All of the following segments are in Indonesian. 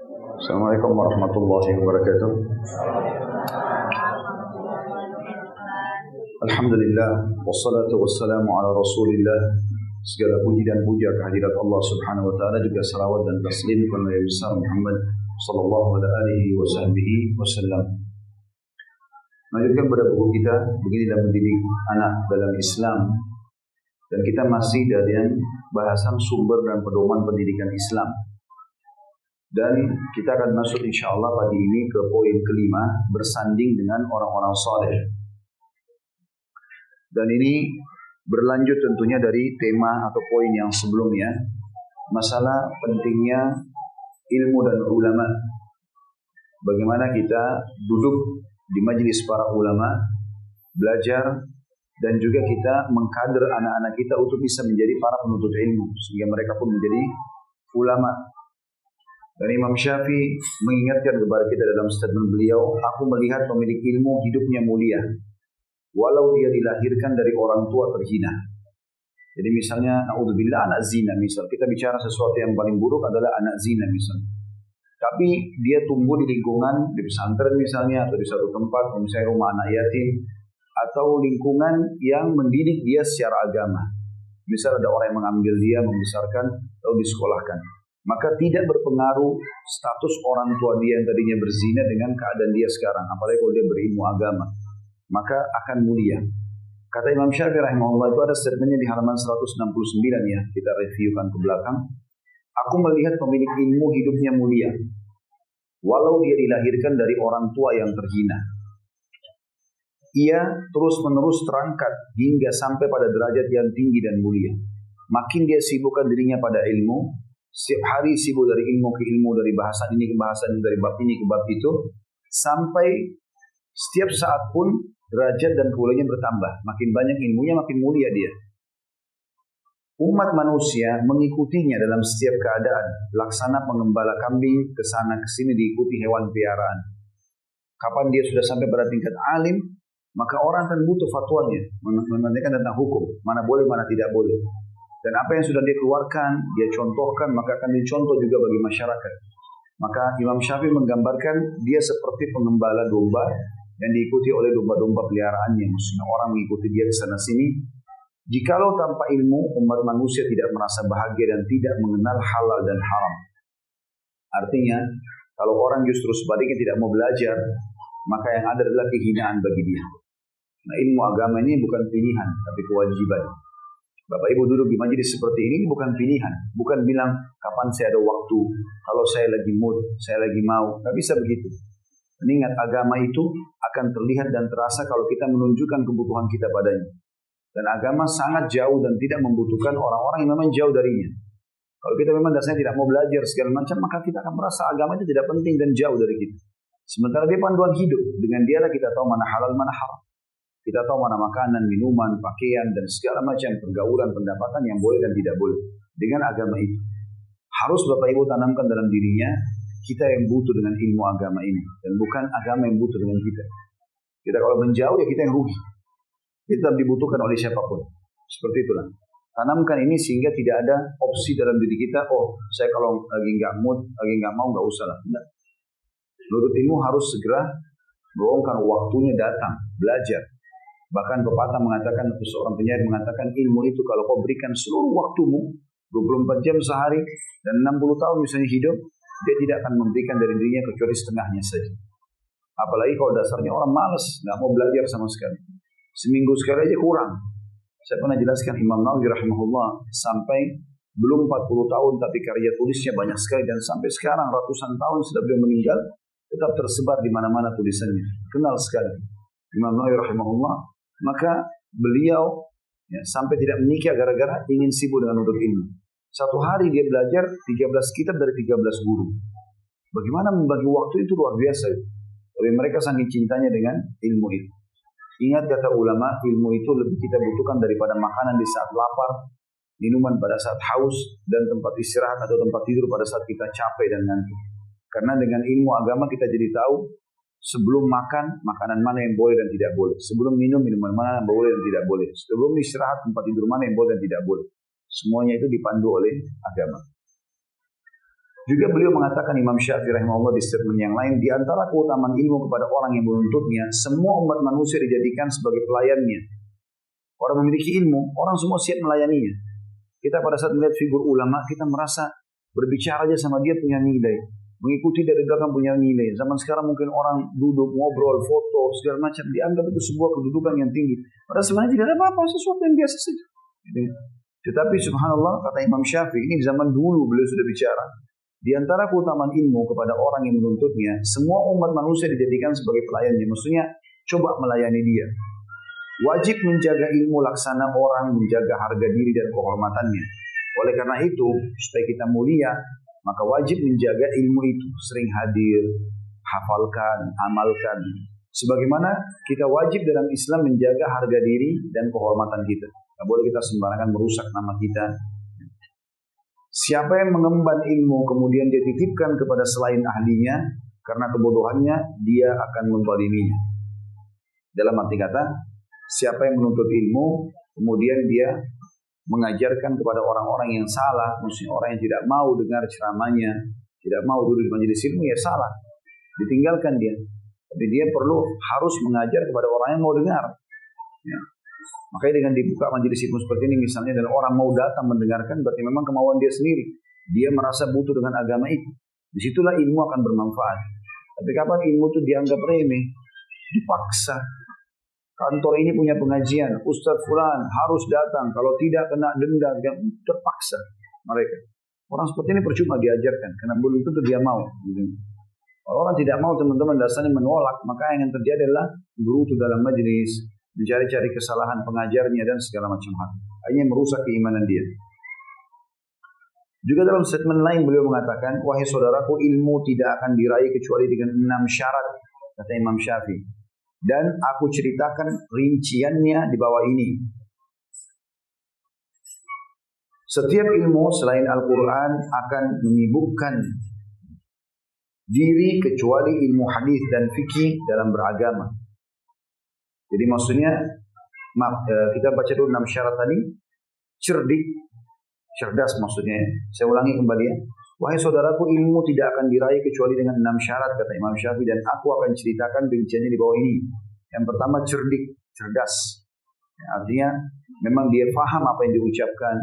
Assalamualaikum warahmatullahi wabarakatuh. Alhamdulillah, wassalatu wassalamu ala rasulillah. Segala puji dan puja kehadirat Allah subhanahu wa ta'ala, juga salawat dan taslim kepada Nabi besar Muhammad sallallahu alaihi wasallam. Lanjutkan pada buku kita, Beginilah Mendidik Anak dalam Islam. Dan kita masih dari bahasan sumber dan pedoman pendidikan Islam. Dan kita akan masuk insya Allah pagi ini ke poin kelima, bersanding dengan orang-orang saleh. Dan ini berlanjut tentunya dari tema atau poin yang sebelumnya, masalah pentingnya ilmu dan ulama. Bagaimana kita duduk di majelis para ulama, belajar, dan juga kita mengkader anak-anak kita untuk bisa menjadi para penuntut ilmu, sehingga mereka pun menjadi ulama. Dan Imam Syafi'i mengingatkan kepada kita dalam statement beliau, aku melihat pemilik ilmu hidupnya mulia, walau dia dilahirkan dari orang tua terhina. Jadi misalnya, na'udzubillah, anak zina misal. Kita bicara sesuatu yang paling buruk adalah anak zina misalnya. Tapi dia tumbuh di lingkungan, di pesantren misalnya, atau di suatu tempat, misalnya rumah anak yatim, atau lingkungan yang mendidik dia secara agama. Misal ada orang yang mengambil dia, membesarkan, atau disekolahkan. Maka tidak berpengaruh status orang tua dia yang tadinya berzina dengan keadaan dia sekarang. Apalagi kalau dia berilmu agama, maka akan mulia. Kata Imam Syafi'i rahimahullah, itu ada statementnya di halaman 169 ya. Kita reviewkan ke belakang. Aku melihat pemilik ilmu hidupnya mulia, walau dia dilahirkan dari orang tua yang terhina. Ia terus-menerus terangkat hingga sampai pada derajat yang tinggi dan mulia. Makin dia sibukkan dirinya pada ilmu, setiap hari sibuk dari ilmu ke ilmu, dari bahasa ini ke bahasa ini, dari bab ini ke bab itu, sampai setiap saat pun derajat dan kemuliaannya bertambah. Makin banyak ilmunya, makin mulia dia. Umat manusia mengikutinya dalam setiap keadaan, laksana pengembala kambing ke sana ke sini diikuti hewan piaraan. Kapan dia sudah sampai pada tingkat alim, maka orang akan butuh fatwanya, menanyakan tentang hukum, mana boleh, mana tidak boleh. Dan apa yang sudah dia keluarkan, dia contohkan, maka akan dicontoh juga bagi masyarakat. Maka Imam Syafi'i menggambarkan dia seperti pengembala domba yang diikuti oleh domba-domba peliharaannya. Maksudnya orang mengikuti dia ke sana sini. Jikalau tanpa ilmu, umat manusia tidak merasa bahagia dan tidak mengenal halal dan haram. Artinya, kalau orang justru sebaliknya tidak mau belajar, maka yang ada adalah kehinaan bagi dia. Nah, ilmu agama ini bukan pilihan, tapi kewajiban. Bapak Ibu duduk di majelis seperti ini bukan pilihan. Bukan bilang kapan saya ada waktu, kalau saya lagi mood, saya lagi mau. Tidak bisa begitu. Mengingat agama itu akan terlihat dan terasa kalau kita menunjukkan kebutuhan kita padanya. Dan agama sangat jauh dan tidak membutuhkan orang-orang yang memang jauh darinya. Kalau kita memang dasarnya tidak mau belajar segala macam, maka kita akan merasa agama itu tidak penting dan jauh dari kita. Sementara dia panduan hidup. Dengan dialah kita tahu mana halal, mana haram. Kita tahu mana makanan, minuman, pakaian, dan segala macam pergaulan, pendapatan yang boleh dan tidak boleh. Dengan agama itu. Harus Bapak Ibu tanamkan dalam dirinya, kita yang butuh dengan ilmu agama ini. Dan bukan agama yang butuh dengan kita. Kita kalau menjauh, ya kita yang rugi. Kita dibutuhkan oleh siapapun. Seperti itulah. Tanamkan ini sehingga tidak ada opsi dalam diri kita, oh saya kalau lagi nggak mood, lagi nggak mau, nggak usah lah. Tidak. Menuntut ilmu harus segera meluangkan waktunya datang, belajar. Bahkan pepatah mengatakan, atau seorang penyair mengatakan, ilmu itu kalau kau berikan seluruh waktumu, 24 jam sehari, dan 60 tahun misalnya hidup, dia tidak akan memberikan dari dirinya kecuali setengahnya saja. Apalagi kalau dasarnya orang malas, nggak mau belajar sama sekali. Seminggu sekali aja kurang. Saya pernah jelaskan Imam Nawawi rahimahullah, sampai belum 40 tahun, tapi karya tulisnya banyak sekali, dan sampai sekarang ratusan tahun setelah beliau meninggal, tetap tersebar di mana-mana tulisannya. Kenal sekali. Imam Nawawi rahimahullah. Maka beliau sampai tidak menikah gara-gara ingin sibuk dengan menuntut ilmu. Satu hari dia belajar 13 kitab dari 13 guru. Bagaimana membagi waktu itu luar biasa. Tapi mereka saking cintanya dengan ilmu itu. Ingat kata ulama, ilmu itu lebih kita butuhkan daripada makanan di saat lapar, minuman pada saat haus, dan tempat istirahat atau tempat tidur pada saat kita capek dan ngantuk. Karena dengan ilmu agama kita jadi tahu sebelum makan, makanan mana yang boleh dan tidak boleh. Sebelum minum, minuman mana yang boleh dan tidak boleh. Sebelum istirahat, tempat tidur mana yang boleh dan tidak boleh. Semuanya itu dipandu oleh agama. Juga beliau mengatakan, Imam Syafi'i rahimahullah di statement yang lain, di antara keutamaan ilmu kepada orang yang menuntutnya, semua umat manusia dijadikan sebagai pelayannya. Orang memiliki ilmu, orang semua siap melayaninya. Kita pada saat melihat figur ulama, kita merasa berbicara aja sama dia punya nilai. Mengikuti dari belakang punya nilai. Zaman sekarang mungkin orang duduk, ngobrol, foto, segala macam, dianggap itu sebuah kedudukan yang tinggi. Padahal sebenarnya tidak ada apa-apa, sesuatu yang biasa saja. Tetapi subhanallah, kata Imam Syafi'i, ini zaman dulu beliau sudah bicara. Di antara keutamaan ilmu kepada orang yang menuntutnya, semua umat manusia dijadikan sebagai pelayannya. Maksudnya, coba melayani dia. Wajib menjaga ilmu laksana orang menjaga harga diri dan kehormatannya. Oleh karena itu, supaya kita mulia, maka wajib menjaga ilmu itu. Sering hadir, hafalkan, amalkan. Sebagaimana kita wajib dalam Islam menjaga harga diri dan kehormatan kita. Tidak boleh kita sembarangan merusak nama kita. Siapa yang mengemban ilmu kemudian dia titipkan kepada selain ahlinya, karena kebodohannya dia akan menzaliminya. Dalam arti kata, siapa yang menuntut ilmu kemudian dia mengajarkan kepada orang-orang yang salah, maksudnya orang yang tidak mau dengar ceramahnya, tidak mau duduk di majelis ilmu, ya salah, ditinggalkan dia. Tapi dia harus mengajar kepada orang yang mau dengar. Ya. Makanya dengan dibuka majelis ilmu seperti ini misalnya, dan orang mau datang mendengarkan, berarti memang kemauan dia sendiri. Dia merasa butuh dengan agama itu. Disitulah ilmu akan bermanfaat. Tapi kapan ilmu itu dianggap remeh, dipaksa. Kantor ini punya pengajian, Ustadz Fulan harus datang, kalau tidak kena denda, terpaksa mereka. Orang seperti ini percuma diajarkan, karena belum tentu dia mau. Kalau orang tidak mau, teman-teman dasarnya menolak, maka yang terjadi adalah guru itu dalam majelis mencari-cari kesalahan pengajarnya dan segala macam hal. Hanya merusak keimanan dia. Juga dalam statement lain beliau mengatakan, wahai saudaraku, ilmu tidak akan diraih kecuali dengan 6 syarat, kata Imam Syafi'i. Dan aku ceritakan rinciannya di bawah ini. Setiap ilmu selain Al-Quran akan menyibukkan diri kecuali ilmu hadis dan fikih dalam beragama. Jadi maksudnya, kita baca dulu 6 syarat tadi. Cerdas maksudnya. Saya ulangi kembali ya. Wahai saudaraku, ilmu tidak akan diraih kecuali dengan 6 syarat, kata Imam Syafi'i, dan aku akan ceritakan rinciannya di bawah ini. Yang pertama, cerdas. Artinya, memang dia paham apa yang diucapkan,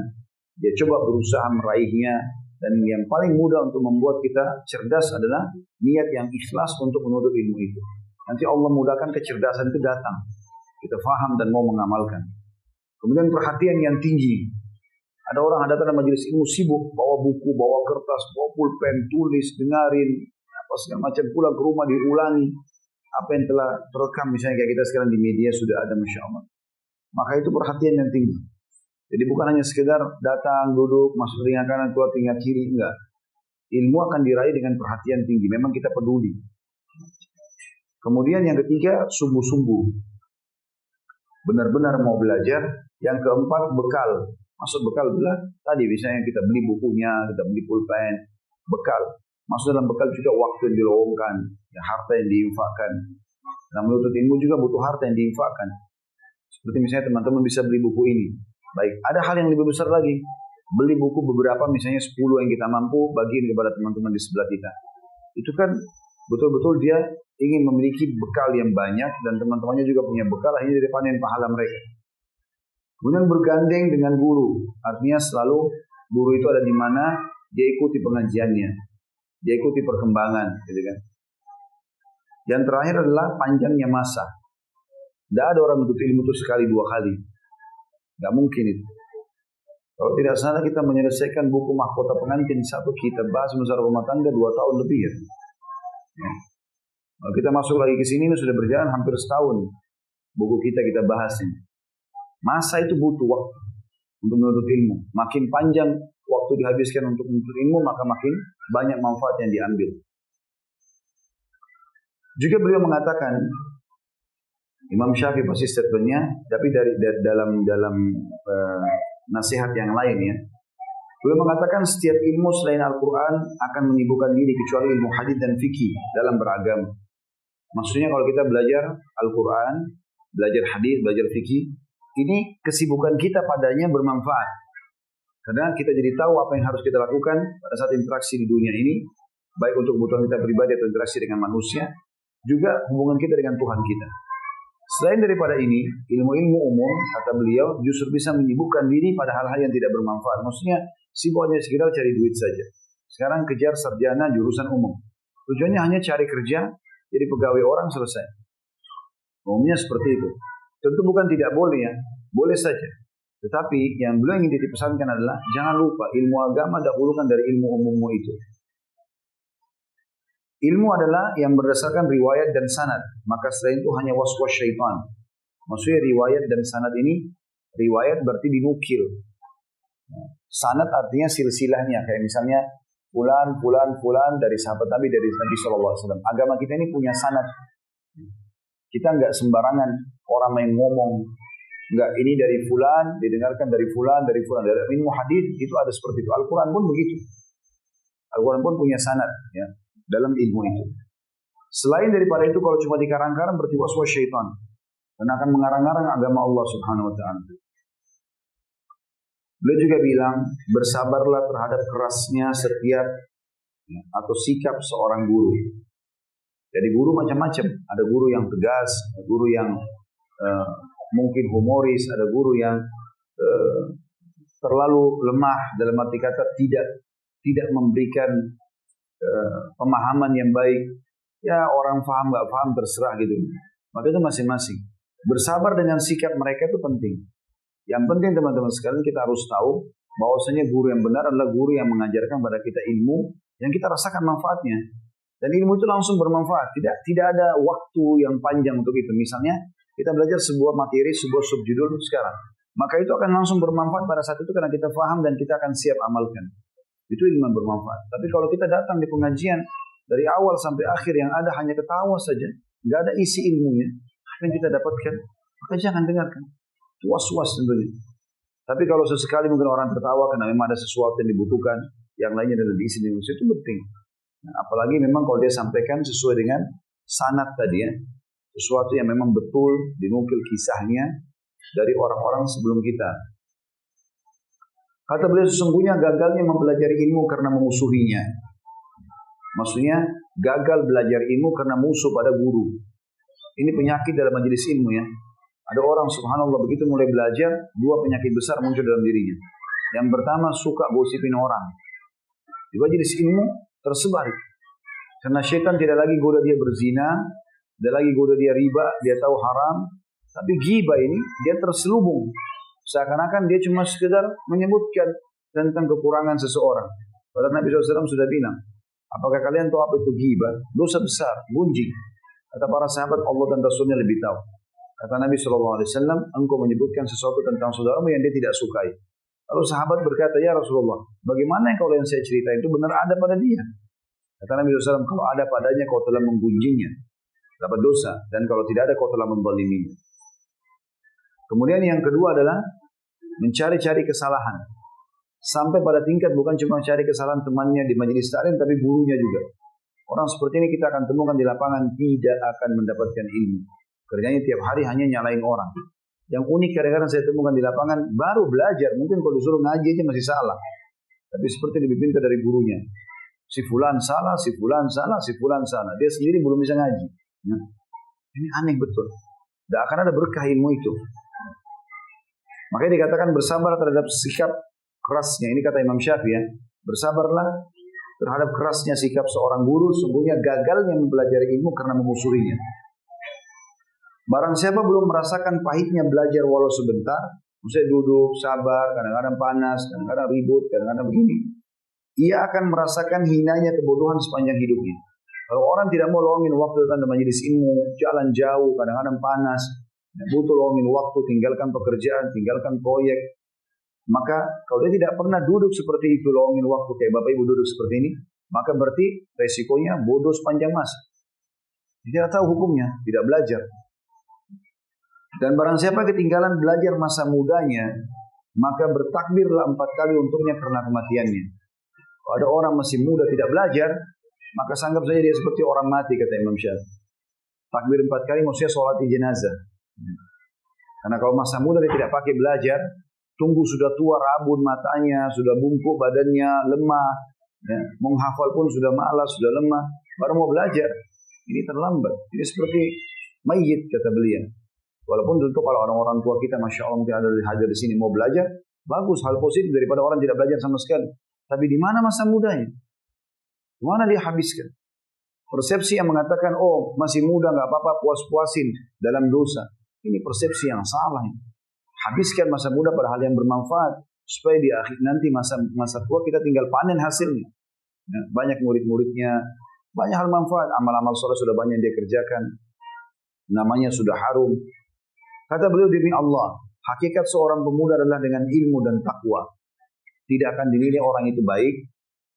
dia coba berusaha meraihnya, dan yang paling mudah untuk membuat kita cerdas adalah niat yang ikhlas untuk menuntut ilmu itu. Nanti Allah mudahkan kecerdasan itu datang. Kita paham dan mau mengamalkan. Kemudian perhatian yang tinggi. Ada orang ada dalam majelis ilmu sibuk, bawa buku, bawa kertas, bawa pulpen, tulis, dengarin, apa segala macam, pulang ke rumah diulangi. Apa yang telah terekam misalnya kayak kita sekarang di media sudah ada, Masya Allah. Maka itu perhatian yang tinggi. Jadi bukan hanya sekedar datang, duduk, masuk telinga kanan, keluar telinga kiri, enggak. Ilmu akan diraih dengan perhatian tinggi. Memang kita peduli. Kemudian yang ketiga, sungguh-sungguh. Benar-benar mau belajar. Yang keempat, bekal. Maksud bekal adalah tadi misalnya kita beli bukunya, kita beli pulpen, bekal. Maksud dalam bekal juga waktu yang diluangkan, ya, harta yang diinfakkan. Nah, menuntut ilmu juga butuh harta yang diinfakkan. Seperti misalnya teman-teman bisa beli buku ini. Baik, ada hal yang lebih besar lagi. Beli buku beberapa, misalnya 10 yang kita mampu, bagiin kepada teman-teman di sebelah kita. Itu kan betul-betul dia ingin memiliki bekal yang banyak, dan teman-temannya juga punya bekal, akhirnya dia panen pahala mereka. Kemudian bergandeng dengan guru. Artinya selalu guru itu ada di mana, dia ikuti pengajiannya. Dia ikuti perkembangan. Gitu kan. Yang terakhir adalah panjangnya masa. Tidak ada orang menuntut ilmu itu sekali, 2 kali. Tidak mungkin itu. Kalau tidak salah kita menyelesaikan buku Mahkota Pengantin 1, kita bahas masalah rumah tangga 2 tahun lebih ya. Kalau kita masuk lagi ke sini, ini sudah berjalan hampir setahun. Buku kita bahas ini. Masa itu butuh waktu untuk menuntut ilmu. Makin panjang waktu dihabiskan untuk menuntut ilmu, maka makin banyak manfaat yang diambil. Juga beliau mengatakan, Imam Syafi'i pasti statementnya, tapi dari dalam nasihat yang lain ya. Beliau mengatakan setiap ilmu selain Al-Quran akan menyibukkan diri kecuali ilmu hadis dan fikih dalam beragama. Maksudnya kalau kita belajar Al-Quran, belajar hadis, belajar fikih, ini kesibukan kita padanya bermanfaat. Karena kita jadi tahu apa yang harus kita lakukan pada saat interaksi di dunia ini, baik untuk kebutuhan kita pribadi atau interaksi dengan manusia, juga hubungan kita dengan Tuhan kita. Selain daripada ini, ilmu-ilmu umum, kata beliau, justru bisa menyibukkan diri pada hal-hal yang tidak bermanfaat. Maksudnya, sibuk hanya sekedar cari duit saja. Sekarang kejar sarjana jurusan umum. Tujuannya hanya cari kerja, jadi pegawai orang, selesai. Umumnya seperti itu. Tentu bukan tidak boleh ya, boleh saja. Tetapi yang beliau ingin dipesankan adalah, jangan lupa ilmu agama dahulukan dari ilmu umummu itu. Ilmu adalah yang berdasarkan riwayat dan sanad. Maka selain itu hanya waswas syaitan. Maksudnya riwayat dan sanad ini, riwayat berarti dinukil. Sanad artinya silsilahnya. Kayak misalnya, fulan dari sahabat Nabi, dari Nabi SAW. Agama kita ini punya sanad. Kita enggak sembarangan orang main ngomong. Enggak, ini dari fulan, didengarkan dari fulan, dari fulan. Dari ilmu hadis itu ada seperti itu. Al-Quran pun begitu. Al-Quran pun punya sanad. Ya. Dalam ilmu itu. Selain daripada itu, kalau cuma dikarang-karang berarti waswas syaitan dan akan mengarang-arang agama Allah Subhanahu wa taala. Beliau juga bilang, bersabarlah terhadap kerasnya setiap atau sikap seorang guru. Jadi guru macam-macam, ada guru yang tegas, ada guru yang mungkin humoris, ada guru yang terlalu lemah dalam arti kata tidak memberikan pemahaman yang baik. Ya orang paham nggak paham terserah gitu. Maka itu masing-masing. Bersabar dengan sikap mereka itu penting. Yang penting teman-teman sekalian, kita harus tahu bahwasanya guru yang benar adalah guru yang mengajarkan pada kita ilmu yang kita rasakan manfaatnya. Dan ilmu itu langsung bermanfaat. Tidak ada waktu yang panjang untuk itu. Misalnya kita belajar sebuah materi, sebuah subjudul sekarang, maka itu akan langsung bermanfaat pada saat itu karena kita paham dan kita akan siap amalkan. Itu ilmu yang bermanfaat. Tapi kalau kita datang di pengajian dari awal sampai akhir yang ada hanya ketawa saja, nggak ada isi ilmunya, apa yang kita dapatkan, maka jangan dengarkan. Itu was-was tentunya. Tapi kalau sesekali mungkin orang tertawa karena memang ada sesuatu yang dibutuhkan, yang lainnya adalah diisi dengan itu penting. Nah, apalagi memang kalau dia sampaikan sesuai dengan sanad tadi ya, sesuatu yang memang betul dinukil kisahnya dari orang-orang sebelum kita. Kata beliau, sesungguhnya gagalnya mempelajari ilmu karena memusuhinya. Maksudnya gagal belajar ilmu karena musuh pada guru. Ini penyakit dalam majelis ilmu ya. Ada orang subhanallah begitu mulai belajar, dua penyakit besar muncul dalam dirinya. Yang pertama, suka gosipin orang. Di majelis ilmu tersebar. Karena syaitan tidak lagi goda dia berzina, tidak lagi goda dia riba, dia tahu haram. Tapi ghibah ini dia terselubung. Seakan-akan dia cuma sekedar menyebutkan tentang kekurangan seseorang. Padahal Nabi SAW sudah bilang, apakah kalian tahu apa itu ghibah? Dosa besar, gunjing. Kata para sahabat, Allah dan Rasulnya lebih tahu. Kata Nabi SAW, engkau menyebutkan sesuatu tentang saudaramu yang dia tidak sukai. Lalu sahabat berkata, ya Rasulullah, bagaimana kalau yang saya cerita itu benar ada pada dia? Kata Nabi SAW, kalau ada padanya kau telah menggunjingnya, dapat dosa. Dan kalau tidak ada kau telah menzaliminya. Kemudian yang kedua adalah mencari-cari kesalahan. Sampai pada tingkat bukan cuma mencari kesalahan temannya di majelis taklim, tapi gurunya juga. Orang seperti ini kita akan temukan di lapangan tidak akan mendapatkan ilmu. Kerjanya tiap hari hanya nyalain orang. Yang unik kadang-kadang saya temukan di lapangan, baru belajar. Mungkin kalau disuruh ngaji aja masih salah. Tapi seperti lebih pintar dari gurunya. Si fulan salah, si fulan salah, si fulan salah. Dia sendiri belum bisa ngaji. Nah, ini aneh betul. Tidak akan ada berkah ilmu itu. Makanya dikatakan bersabar terhadap sikap kerasnya. Ini kata Imam Syafi'i ya. Bersabarlah terhadap kerasnya sikap seorang guru. Sungguhnya gagalnya mempelajari ilmu karena memusuhinya. Barang siapa belum merasakan pahitnya belajar walau sebentar, misalnya duduk, sabar, kadang-kadang panas, kadang-kadang ribut, kadang-kadang begini, ia akan merasakan hinanya kebodohan sepanjang hidupnya. Kalau orang tidak mau luangin waktu datang ke majelis ilmu, jalan jauh, kadang-kadang panas, butuh luangin waktu, tinggalkan pekerjaan, tinggalkan proyek, maka kalau dia tidak pernah duduk seperti itu, luangin waktu kayak Bapak Ibu duduk seperti ini, maka berarti resikonya bodoh sepanjang masa. Dia tidak tahu hukumnya, tidak belajar. Dan barang siapa ketinggalan belajar masa mudanya, maka bertakbirlah 4 kali untuknya karena kematiannya. Kalau ada orang masih muda tidak belajar, maka sanggap saja dia seperti orang mati, kata Imam Syafi'i. Takbir 4 kali maksudnya sholat jenazah. Karena kalau masa muda dia tidak pakai belajar, tunggu sudah tua, rabun matanya, sudah bungkuk badannya, lemah, ya, menghafal pun sudah malas, sudah lemah, baru mau belajar. Ini terlambat. Ini seperti mayit kata beliau. Walaupun tentu kalau orang-orang tua kita, masya Allah mungkin ada hadir di sini mau belajar, bagus, hal positif daripada orang tidak belajar sama sekali. Tapi di mana masa mudanya? Di mana dia habiskan? Persepsi yang mengatakan, oh masih muda nggak apa-apa, puas-puasin dalam dosa. Ini persepsi yang salah. Habiskan masa muda pada hal yang bermanfaat, supaya di akhir nanti masa tua kita tinggal panen hasilnya. Ya, banyak murid-muridnya, banyak hal manfaat, amal-amal soleh sudah banyak yang dia kerjakan, namanya sudah harum. Kata beliau, demi Allah, hakikat seorang pemuda adalah dengan ilmu dan takwa. Tidak akan dinilai orang itu baik,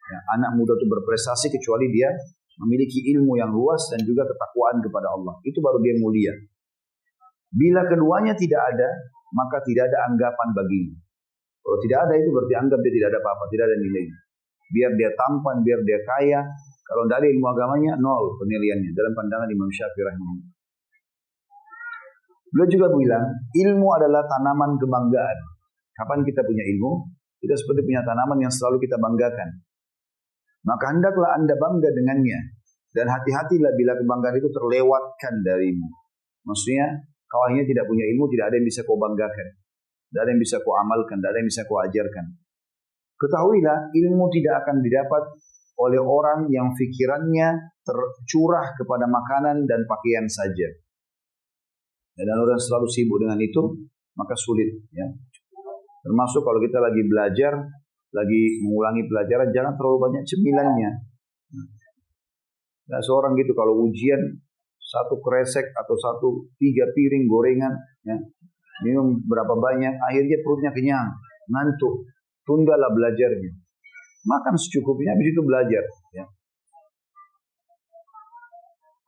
ya, anak muda itu berprestasi kecuali dia memiliki ilmu yang luas dan juga ketakwaan kepada Allah. Itu baru dia mulia. Bila keduanya tidak ada, maka tidak ada anggapan baginya. Kalau tidak ada itu berarti anggap dia tidak ada apa-apa, tidak ada nilainya. Biar dia tampan, biar dia kaya, kalau tidak ada ilmu agamanya, nol penilaiannya dalam pandangan Imam Syafi'i rahimahullah. Beliau juga bilang, ilmu adalah tanaman kebanggaan. Kapan kita punya ilmu, kita seperti punya tanaman yang selalu kita banggakan. Maka hendaklah Anda bangga dengannya. Dan hati-hatilah bila kebanggaan itu terlewatkan darimu. Maksudnya, kau hanya tidak punya ilmu, tidak ada yang bisa kau banggakan. Tidak ada yang bisa kau amalkan, tidak ada yang bisa kau ajarkan. Ketahuilah, ilmu tidak akan didapat oleh orang yang fikirannya tercurah kepada makanan dan pakaian saja. Dan orang selalu sibuk dengan itu, maka sulit. Ya. Termasuk kalau kita lagi belajar, lagi mengulangi pelajaran, jangan terlalu banyak cemilannya. Nah, seorang gitu kalau ujian, satu kresek atau 3 piring gorengan, ya, minum berapa banyak, akhirnya perutnya kenyang, ngantuk, tundalah belajarnya. Makan secukupnya, habis itu belajar. Ya.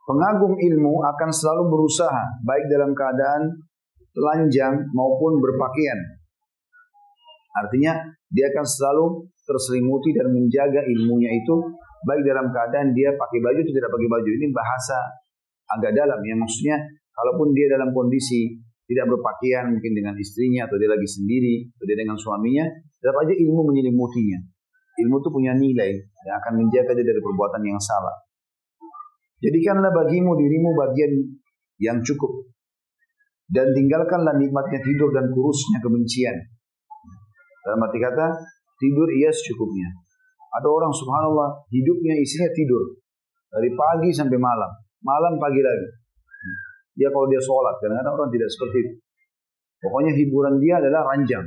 Pengagum ilmu akan selalu berusaha, baik dalam keadaan telanjang maupun berpakaian. Artinya, dia akan selalu terselimuti dan menjaga ilmunya itu, baik dalam keadaan dia pakai baju atau tidak pakai baju. Ini bahasa agak dalam, ya, maksudnya, kalaupun dia dalam kondisi tidak berpakaian, mungkin dengan istrinya, atau dia lagi sendiri, atau dia dengan suaminya, tetap aja ilmu menyelimutinya. Ilmu itu punya nilai, yang akan menjaga dia dari perbuatan yang salah. Jadikanlah bagimu dirimu bagian yang cukup. Dan tinggalkanlah nikmatnya tidur dan kurusnya kebencian. Dalam arti kata, tidur ia secukupnya. Ada orang subhanallah, hidupnya isinya tidur. Dari pagi sampai malam. Malam pagi lagi. Dia kalau dia sholat, kadang-kadang orang tidak seperti itu. Pokoknya hiburan dia adalah ranjang.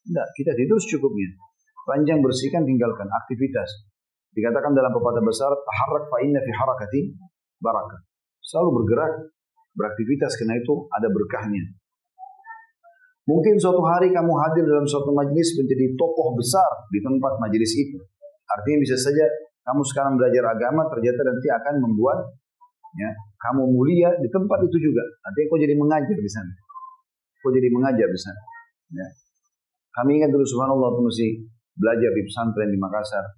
Tidak, kita tidur secukupnya. Ranjang bersihkan, tinggalkan. Aktivitas. Dikatakan dalam pepatah besar, taharrak fa inna fi harakati barakah. Selalu bergerak, beraktivitas, karena itu ada berkahnya. Mungkin suatu hari kamu hadir dalam suatu majlis menjadi tokoh besar di tempat majlis itu. Artinya bisa saja kamu sekarang belajar agama, ternyata nanti akan membuat, ya, kamu mulia di tempat itu juga. Artinya kau jadi mengajar di sana. Kau jadi mengajar di sana. Ya. Kami ingat dulu subhanallah waktu masih belajar di pesantren di Makassar.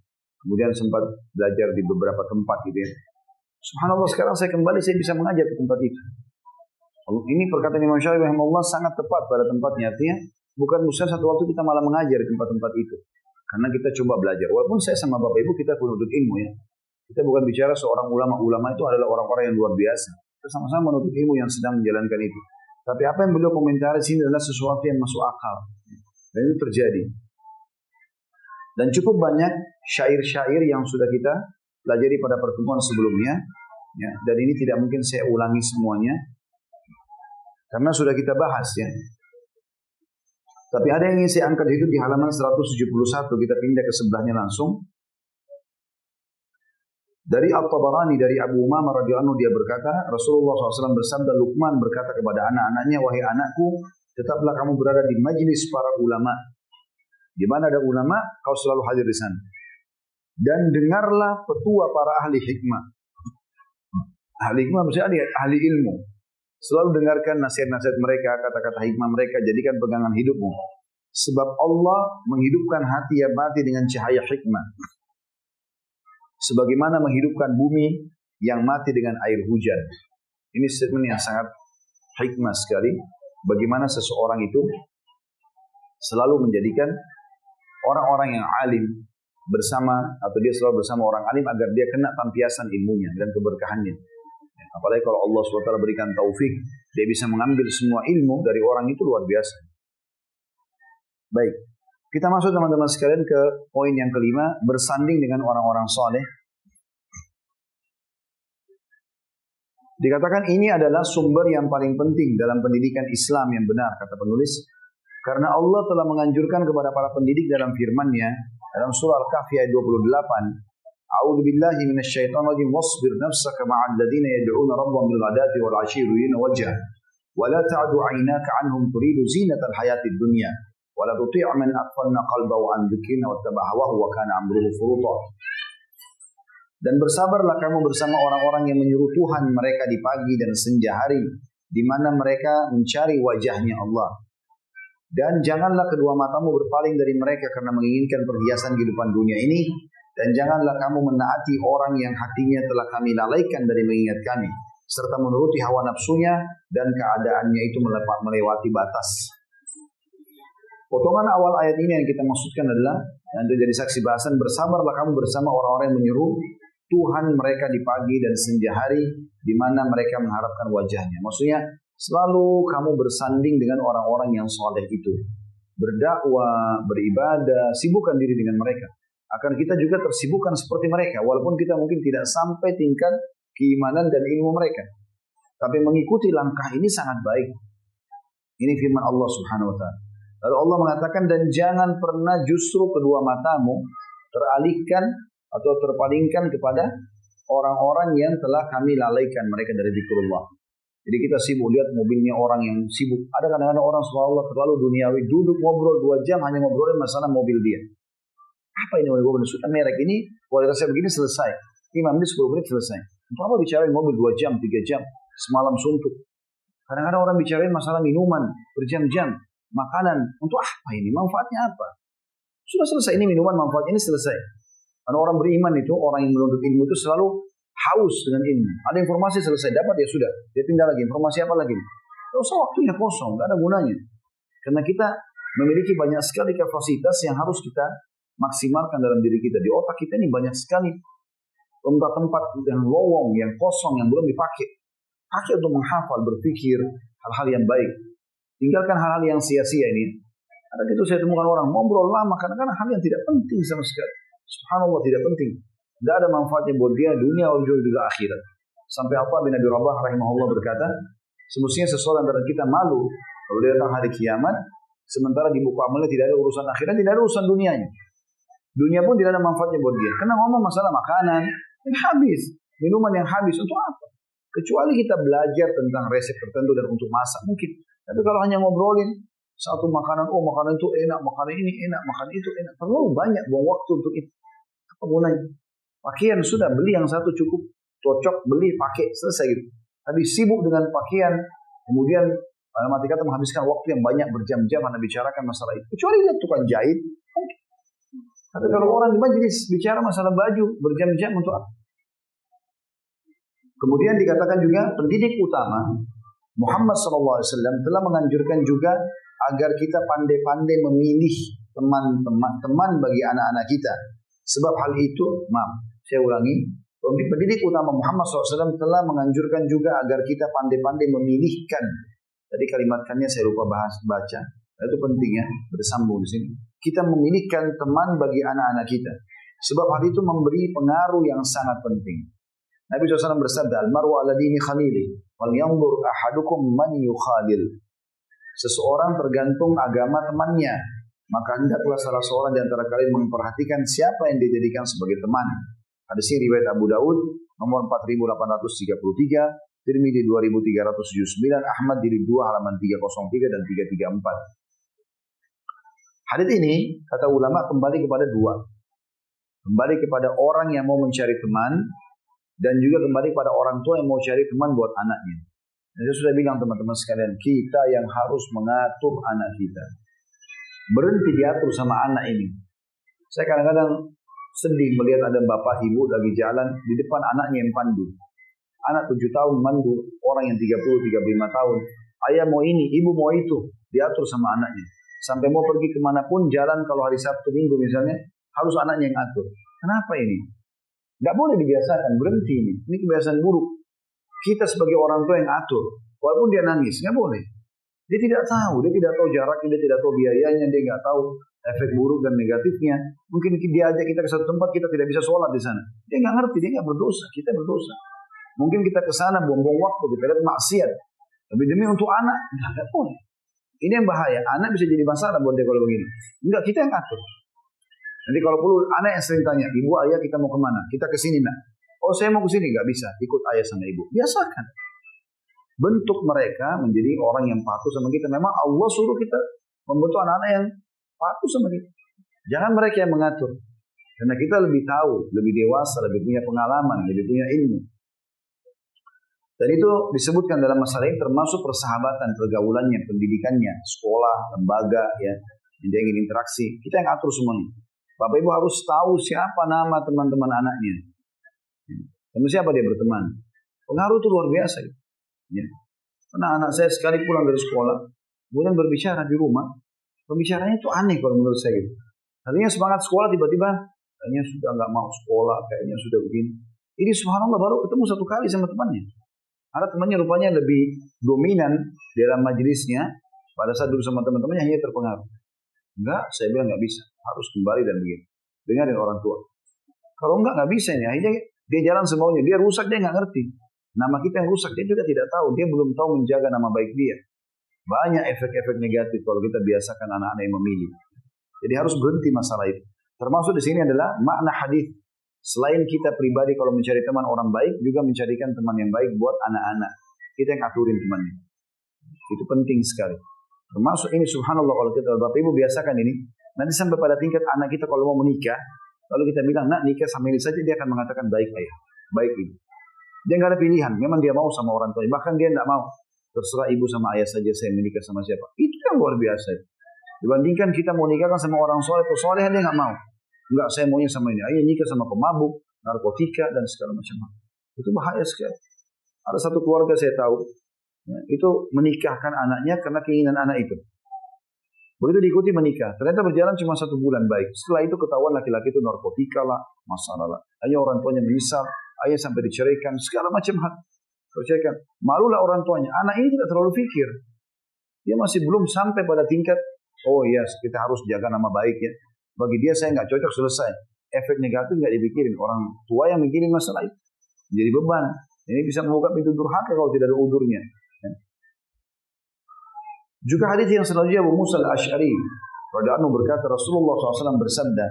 Kemudian sempat belajar di beberapa tempat gitu ya. Subhanallah sekarang saya kembali, saya bisa mengajar di tempat itu. Ini perkataan Imam Syafi'i rahimahullah sangat tepat pada tempatnya. Artinya bukan mustahil satu waktu kita malah mengajar di tempat-tempat itu. Karena kita coba belajar. Walaupun saya sama Bapak Ibu kita penuntut ilmu ya. Kita bukan bicara seorang ulama. Ulama itu adalah orang-orang yang luar biasa. Kita sama-sama menuntut ilmu yang sedang menjalankan itu. Tapi apa yang beliau komentari sini adalah sesuatu yang masuk akal. Dan itu terjadi. Dan cukup banyak syair-syair yang sudah kita pelajari pada pertemuan sebelumnya, ya, dan ini tidak mungkin saya ulangi semuanya, karena sudah kita bahas ya. Tapi ada yang ingin saya angkat itu di halaman 171, kita pindah ke sebelahnya langsung. Dari At-Tabarani, dari Abu Umamah radhiyallahu anhu, dia berkata, Rasulullah SAW bersabda, Luqman berkata kepada anak-anaknya, wahai anakku, tetaplah kamu berada di majlis para ulama. Di mana ada ulama, kau selalu hadir di sana. Dan dengarlah petua para ahli hikmah. Ahli hikmah maksudnya ahli ilmu. Selalu dengarkan nasihat-nasihat mereka, kata-kata hikmah mereka, jadikan pegangan hidupmu. Sebab Allah menghidupkan hati yang mati dengan cahaya hikmah. Sebagaimana menghidupkan bumi yang mati dengan air hujan. Ini statement yang sangat hikmah sekali. Bagaimana seseorang itu selalu menjadikan orang-orang yang alim bersama, atau dia selalu bersama orang alim agar dia kena tampiasan ilmunya dan keberkahannya. Apalagi kalau Allah SWT berikan taufik, dia bisa mengambil semua ilmu dari orang itu, luar biasa. Baik, kita masuk teman-teman sekalian ke poin yang kelima, bersanding dengan orang-orang soleh. Dikatakan ini adalah sumber yang paling penting dalam pendidikan Islam yang benar, kata penulis. Karena Allah telah menganjurkan kepada para pendidik dalam firman-Nya dalam surah Al-Kahfi ayat 28. A'udzu billahi minasyaitonir rajim wasbir nafsaka ma'al ladzina yad'una rabbahum bil ghadati wal 'ashyi yuriduna wajha wa la ta'du 'ainaka 'anhum turidu zinatal hayatid dunya wa la tuti' man aghfalna qalbahu 'an dzikrina wattaba'a hawahu wa kana amruhu furuta. Dan bersabarlah kamu bersama orang-orang yang menyuruh Tuhan mereka di pagi dan senja hari, di mana mereka mencari wajahnya Allah. Dan janganlah kedua matamu berpaling dari mereka karena menginginkan perhiasan kehidupan dunia ini. Dan janganlah kamu menaati orang yang hatinya telah kami lalaikan dari mengingat kami, serta menuruti hawa nafsunya dan keadaannya itu melewati batas. Potongan awal ayat ini yang kita maksudkan adalah, yang jadi saksi bahasan, bersabarlah kamu bersama orang-orang yang menyeru Tuhan mereka di pagi dan senja hari, di mana mereka mengharapkan wajahnya. Maksudnya, selalu kamu bersanding dengan orang-orang yang soleh itu. Berdakwah, beribadah, sibukkan diri dengan mereka. Akan kita juga tersibukkan seperti mereka, walaupun kita mungkin tidak sampai tingkat keimanan dan ilmu mereka. Tapi mengikuti langkah ini sangat baik. Ini firman Allah Subhanahu wa Ta'ala. Lalu Allah mengatakan, dan jangan pernah justru kedua matamu teralihkan atau terpalingkan kepada orang-orang yang telah kami lalaikan mereka dari zikrullah. Jadi kita sibuk lihat mobilnya orang yang sibuk. Ada kadang-kadang orang subhanallah terlalu duniawi, duduk ngobrol 2 jam hanya ngobrolin masalah mobil dia. Apa ini mobil sudah merek ini, kualitasnya begini, selesai. 5 menit 10 menit selesai. Untuk apa bicarain mobil 2 jam, 3 jam, semalam suntuk. Kadang-kadang orang bicarain masalah minuman berjam-jam, makanan. Untuk apa ini? Manfaatnya apa? Sudah selesai, ini minuman manfaatnya ini selesai. Karena orang beriman itu, orang yang menuntut ilmu itu selalu haus dengan ilmu. Ada informasi selesai, dapat ya sudah. Dia pindah lagi, informasi apa lagi? Terus waktunya kosong, tidak ada gunanya. Karena kita memiliki banyak sekali kapasitas yang harus kita maksimalkan dalam diri kita. Di otak kita ini banyak sekali tempat-tempat yang lowong, yang kosong, yang belum dipakai. Pakai untuk menghafal, berpikir hal-hal yang baik. Tinggalkan hal-hal yang sia-sia ini. Ada gitu saya temukan orang ngobrol lama kadang-kadang hal yang tidak penting sama sekali. Subhanallah, tidak penting. Tidak ada manfaatnya buat dia dunia atau juga akhirat. Sampai Atha bin Abi Rabah rahimahullah berkata, semestinya seseorang antara kita malu kalau dia datang hari kiamat, sementara di buku amalnya tidak ada urusan akhirat, tidak ada urusan dunianya. Dunia pun tidak ada manfaatnya buat dia. Karena ngomong masalah makanan yang habis, minuman yang habis, untuk apa? Kecuali kita belajar tentang resep tertentu dan untuk masak mungkin. Tapi kalau hanya ngobrolin satu makanan, oh makanan itu enak, makanan ini enak, makanan itu enak, terlalu banyak buang waktu untuk itu. Apa gunanya? Pakaian sudah, beli yang satu cukup, cocok, beli, pakai, selesai gitu. Tapi sibuk dengan pakaian, kemudian mati kata menghabiskan waktu yang banyak berjam-jam hanya bicarakan masalah itu. Kecuali dia tukang jahit, okay. Tapi kalau orang di majelis bicara masalah baju berjam-jam untuk apa? Kemudian dikatakan juga pendidik utama Muhammad SAW telah menganjurkan juga agar kita pandai-pandai memilih teman bagi anak-anak kita. Sebab hal itu, saya ulangi, pendidik utama Muhammad SAW telah menganjurkan juga agar kita pandai-pandai memilihkan. Tadi kalimatkannya saya lupa baca. Itu penting ya, bersambung di sini. Kita memilihkan teman bagi anak-anak kita. Sebab hal itu memberi pengaruh yang sangat penting. Nabi SAW bersabda, Al-mar'u ala dini khalili, wal yanzur ahadukum man yukhalil. Seseorang tergantung agama temannya, maka hendaklah salah seorang di antara kalian memperhatikan siapa yang dijadikan sebagai teman. Hadis ini riwayat Abu Daud nomor 4833, Tirmidzi 2379, Ahmad jilid 2 halaman 303 dan 334. Hadis ini kata ulama kembali kepada dua. Kembali kepada orang yang mau mencari teman dan juga kembali kepada orang tua yang mau cari teman buat anaknya. Dan saya sudah bilang teman-teman sekalian, kita yang harus mengatur anak kita. Berhenti diatur sama anak ini. Saya kadang-kadang sedih melihat ada bapak ibu lagi jalan di depan anaknya yang pandu. Anak 7 tahun mandu, orang yang 30-35 tahun. Ayah mau ini, ibu mau itu. Diatur sama anaknya. Sampai mau pergi kemanapun, jalan kalau hari Sabtu Minggu misalnya, harus anaknya yang atur. Kenapa ini? Nggak boleh dibiasakan, berhenti ini. Ini kebiasaan buruk. Kita sebagai orang tua yang atur. Walaupun dia nangis, nggak boleh. Dia tidak tahu jaraknya, dia tidak tahu biayanya, dia nggak tahu efek buruk dan negatifnya. Mungkin dia ajak kita ke satu tempat, kita tidak bisa sholat di sana. Dia nggak ngerti, dia nggak berdosa, kita berdosa. Mungkin kita ke sana buang-buang waktu, kita lihat maksiat. Tapi demi untuk anak, nggak boleh. Ini yang bahaya. Anak bisa jadi masalah buat dia kalau begini. Enggak, kita yang atur. Nanti kalau perlu anak yang sering tanya, ibu ayah kita mau kemana? Kita ke sini nak. Oh saya mau ke sini, nggak bisa. Ikut ayah sama ibu. Biasakan. Bentuk mereka menjadi orang yang patuh sama kita. Memang Allah suruh kita membentuk anak-anak yang patuh sama kita. Jangan mereka yang mengatur. Karena kita lebih tahu, lebih dewasa, lebih punya pengalaman, lebih punya ilmu. Dan itu disebutkan dalam masalah ini termasuk persahabatan, pergaulannya, pendidikannya, sekolah, lembaga, ya, yang dia ingin interaksi. Kita yang atur semuanya. Bapak Ibu harus tahu siapa nama teman-teman anaknya. Sama siapa dia berteman. Pengaruh itu luar biasa. Ya. Karena anak saya sekali pulang dari sekolah, kemudian berbicara di rumah, pembicaranya itu aneh kalau menurut saya. Artinya semangat sekolah tiba-tiba, kayaknya sudah nggak mau sekolah, kayaknya sudah begini. Ini subhanallah baru ketemu satu kali sama temannya. Ada temannya rupanya lebih dominan dalam majelisnya, pada saat duduk sama teman-temannya hanya terpengaruh. Enggak, saya bilang nggak bisa, harus kembali dan begini. Dengarin orang tua. Kalau nggak bisa ini, akhirnya dia jalan semaunya, dia rusak, dia nggak ngerti. Nama kita yang rusak, dia juga tidak tahu, dia belum tahu menjaga nama baik dia. Banyak efek-efek negatif kalau kita biasakan anak-anak yang memilih. Jadi harus berhenti masalah itu. Termasuk di sini adalah makna hadis. Selain kita pribadi kalau mencari teman orang baik, juga mencarikan teman yang baik buat anak-anak. Kita yang aturin temannya. Itu penting sekali. Termasuk ini subhanallah kalau kita Bapak Ibu biasakan ini. Nanti sampai pada tingkat anak kita kalau mau menikah, lalu kita bilang, nak nikah sama ini saja, dia akan mengatakan baik ayah, baik ibu. Dia nggak ada pilihan. Memang dia mau sama orang tuanya. Bahkan dia nggak mau. Terserah ibu sama ayah saja saya menikah sama siapa. Itu yang luar biasa. Dibandingkan kita mau nikahkan sama orang soleh atau solehan, dia nggak mau. Enggak, saya maunya sama ini. Ayah nikah sama pemabuk, narkotika, dan segala macam. Itu bahaya sekali. Ada satu keluarga saya tahu, ya, itu menikahkan anaknya karena keinginan anak itu. Begitu diikuti menikah. Ternyata berjalan cuma 1 bulan baik. Setelah itu ketahuan laki-laki itu narkotika lah, masalah lah. Ayah orang tuanya menyesal, ayah sampai diceraikan, segala macam hal. Diceraikan. Malulah orang tuanya. Anak ini tidak terlalu pikir. Dia masih belum sampai pada tingkat, oh iya, kita harus jaga nama baik ya. Bagi dia saya nggak cocok, selesai. Efek negatif nggak dipikirin. Orang tua yang mikirin masalah itu. Jadi beban. Ini bisa membuka pintu durhaka kalau tidak ada udurnya. Juga hadis yang selanjutnya Abu Musa al-Asy'ari radhiyallahu anhu berkata Rasulullah SAW bersabda,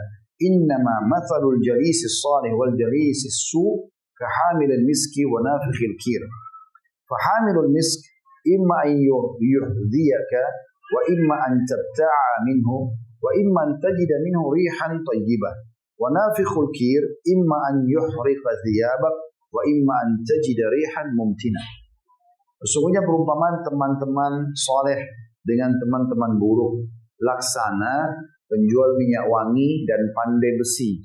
"Innama mathalul jalisis salih wal jalisis su kahamilil miski wa nafikhil kir. Fahamilul misk imma an yuhdiyaka wa imma an tabta'a minhu wa imma an tajida minhu rihan tayyibah wa nafikhul kir imma an yuhriqa thiyabak wa imma an tajida rihan mumtinah." Sesungguhnya perumpamaan teman-teman soleh dengan teman-teman buruk laksana penjual minyak wangi dan pandai besi.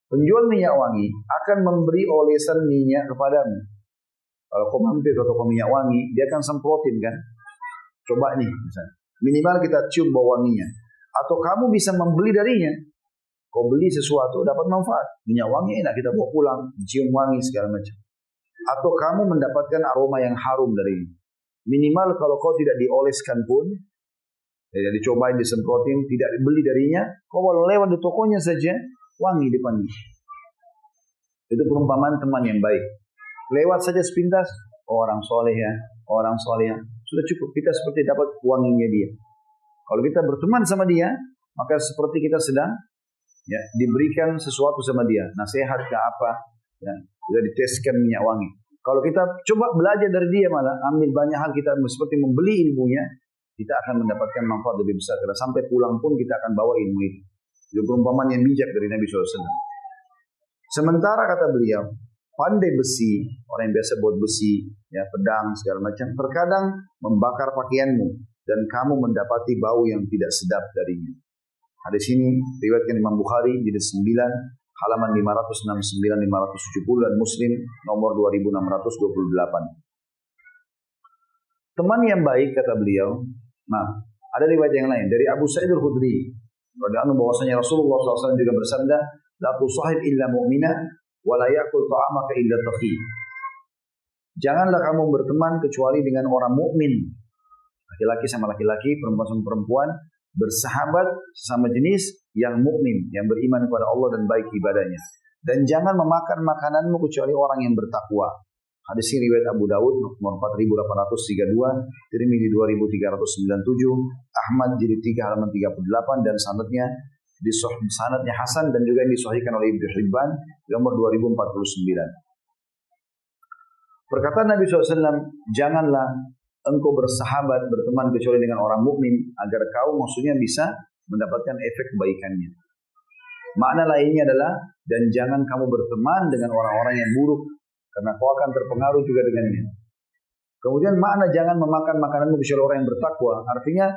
Penjual minyak wangi akan memberi olesan minyak kepadamu. Kalau kau mampir ke toko minyak wangi, dia akan semprotin kan. Coba nih, misalnya. Minimal kita cium bau wanginya. Atau kamu bisa membeli darinya. Kau beli sesuatu dapat manfaat. Minyak wangi enak kita bawa pulang, cium wangi segala macam. Atau kamu mendapatkan aroma yang harum darinya. Minimal kalau kau tidak dioleskan pun, tidak dicobain, disemprotin, tidak dibeli darinya, kau kalau lewat di tokonya saja, wangi depannya. Itu perumpamaan teman yang baik. Lewat saja sepintas, orang soleh ya, orang soleh ya. Sudah cukup, kita seperti dapat wanginya dia. Kalau kita berteman sama dia, maka seperti kita sedang ya, diberikan sesuatu sama dia. Nasihat ke apa, ya, sudah diteskan minyak wangi. Kalau kita coba belajar dari dia malah, ambil banyak hal kita seperti membeli ilmunya, kita akan mendapatkan manfaat lebih besar. Karena sampai pulang pun kita akan bawa ilmu itu. Itu perumpamaan yang bijak dari Nabi SAW. Sementara kata beliau, pandai besi, orang yang biasa buat besi, ya, pedang, segala macam, terkadang membakar pakaianmu, dan kamu mendapati bau yang tidak sedap darinya. Hadis ini riwayatkan Imam Bukhari, jilid 9, halaman 569-570 dan Muslim nomor 2628. Teman yang baik kata beliau, Ada riwayat yang lain dari Abu Sa'id Al-Khudri radhiyallahu anhu bahwasanya Rasulullah SAW juga bersabda, la tusahib illa mu'mina wa la ya'kul ta'amaka illa taqi. Janganlah kamu berteman kecuali dengan orang mukmin. Laki-laki sama laki-laki, perempuan sama perempuan, bersahabat sesama jenis yang mukmin, yang beriman kepada Allah dan baik ibadahnya. Dan jangan memakan makananmu kecuali orang yang bertakwa. Hadis ini riwayat Abu Dawud nomor 4832, Tirmidzi 2397, Ahmad jilid 3 halaman 38 dan sanadnya hasan dan juga disahihkan oleh Ibnu Hibban nomor 2049. Perkataan Nabi SAW, janganlah engkau bersahabat, berteman kecuali dengan orang mukmin agar kau maksudnya bisa mendapatkan efek kebaikannya. Makna lainnya adalah, dan jangan kamu berteman dengan orang-orang yang buruk karena kau akan terpengaruh juga dengannya. Kemudian makna jangan memakan makananmu kecuali orang yang bertakwa. Artinya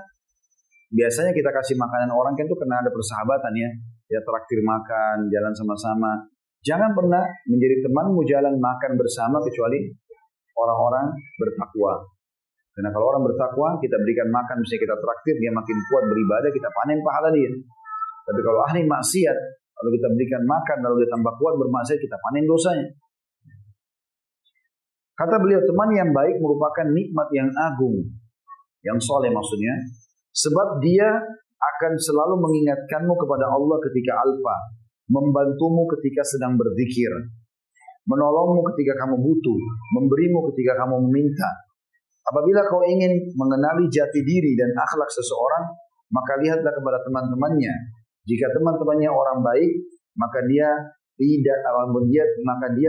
biasanya kita kasih makanan orang kan itu karena ada persahabatan ya traktir makan, jalan sama-sama. Jangan pernah menjadi temanmu jalan makan bersama kecuali orang-orang bertakwa. Karena kalau orang bertakwa, kita berikan makan, misalnya kita traktir, dia makin kuat beribadah, kita panen pahala dia. Tapi kalau ahli maksiat, kalau kita berikan makan, lalu dia tambah kuat bermaksiat, kita panen dosanya. Kata beliau, teman yang baik merupakan nikmat yang agung, yang soleh maksudnya, sebab dia akan selalu mengingatkanmu kepada Allah ketika alpa, membantumu ketika sedang berzikir, menolongmu ketika kamu butuh, memberimu ketika kamu meminta. Apabila kau ingin mengenali jati diri dan akhlak seseorang, maka lihatlah kepada teman-temannya. Jika teman-temannya orang baik, maka dia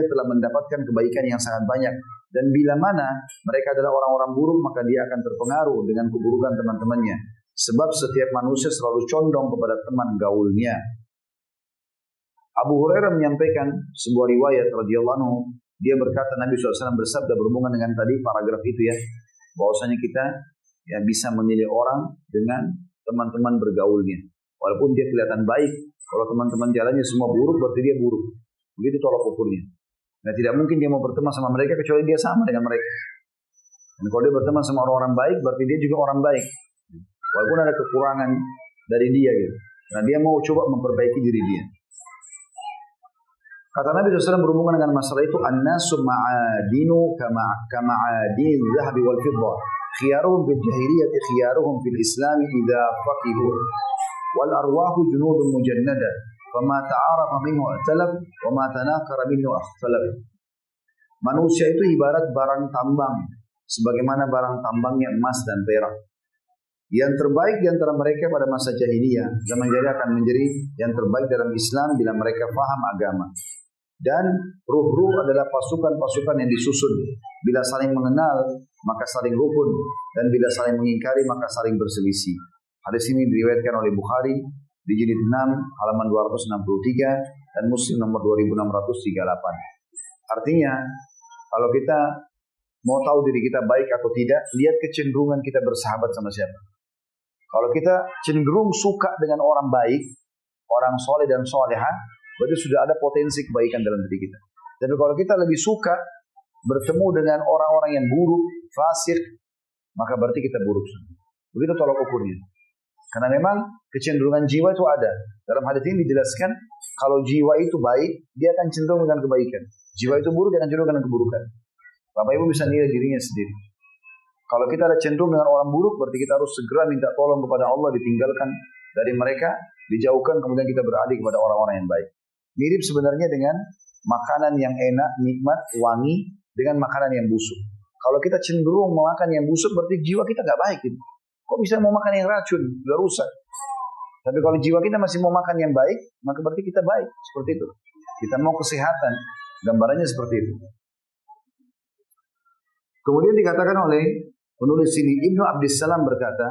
telah mendapatkan kebaikan yang sangat banyak. Dan bila mana mereka adalah orang-orang buruk, maka dia akan terpengaruh dengan keburukan teman-temannya. Sebab setiap manusia selalu condong kepada teman gaulnya. Abu Hurairah menyampaikan sebuah riwayat radhiyallahu anhu, dia berkata Nabi SAW bersabda berhubungan dengan tadi paragraf itu ya, bahwasanya kita bisa menilai orang dengan teman-teman bergaulnya. Walaupun dia kelihatan baik, kalau teman-teman jalannya semua buruk berarti dia buruk. Begitu tolak ukurnya. Nah, tidak mungkin dia mau berteman sama mereka kecuali dia sama dengan mereka. Dan kalau dia berteman sama orang-orang baik berarti dia juga orang baik. Walaupun ada kekurangan dari dia gitu. Nah, dia mau coba memperbaiki diri dia. Kata Nabi SAW berhubungan dengan masalah itu, an-nasu ma'adinu kama'adin zahabi wal fiddah. Khiyaruhum fil jahiliyati khiyaruhum fil islami idza faqihu. Wal arwahu junudun mujannada. Fama ta'arafa minhu atalab, wa ma tanakara minhu akhtalab. Manusia itu ibarat barang tambang, sebagaimana barang tambangnya emas dan perak. Yang terbaik di antara mereka pada masa jahiliyah, zaman jahiliyah akan menjadi yang terbaik dalam Islam bila mereka faham agama. Dan ruh-ruh adalah pasukan-pasukan yang disusun. Bila saling mengenal, maka saling rukun. Dan bila saling mengingkari, maka saling berselisih. Hadis ini diriwayatkan oleh Bukhari di jilid 6 halaman 263 dan Muslim nomor 2638. Artinya, kalau kita mau tahu diri kita baik atau tidak, lihat kecenderungan kita bersahabat sama siapa. Kalau kita cenderung suka dengan orang baik, orang soleh dan soleha, berarti sudah ada potensi kebaikan dalam diri kita. Tapi kalau kita lebih suka bertemu dengan orang-orang yang buruk, fasik, maka berarti kita buruk. Begitu tolak ukurnya. Karena memang kecenderungan jiwa itu ada. Dalam hadis ini dijelaskan, kalau jiwa itu baik, dia akan cenderung dengan kebaikan. Jiwa itu buruk, dia akan cenderung dengan keburukan. Bapak Ibu bisa nilai dirinya sendiri. Kalau kita ada cenderung dengan orang buruk, berarti kita harus segera minta tolong kepada Allah, ditinggalkan dari mereka, dijauhkan, kemudian kita beralih kepada orang-orang yang baik. Mirip sebenarnya dengan makanan yang enak, nikmat, wangi, dengan makanan yang busuk. Kalau kita cenderung memakan yang busuk, berarti jiwa kita gak baik. Gitu. Kok bisa mau makan yang racun? Udah rusak. Tapi kalau jiwa kita masih mau makan yang baik, maka berarti kita baik. Seperti itu. Kita mau kesehatan. Gambarannya seperti itu. Kemudian dikatakan oleh penulis sini, Ibnu Abdissalam berkata,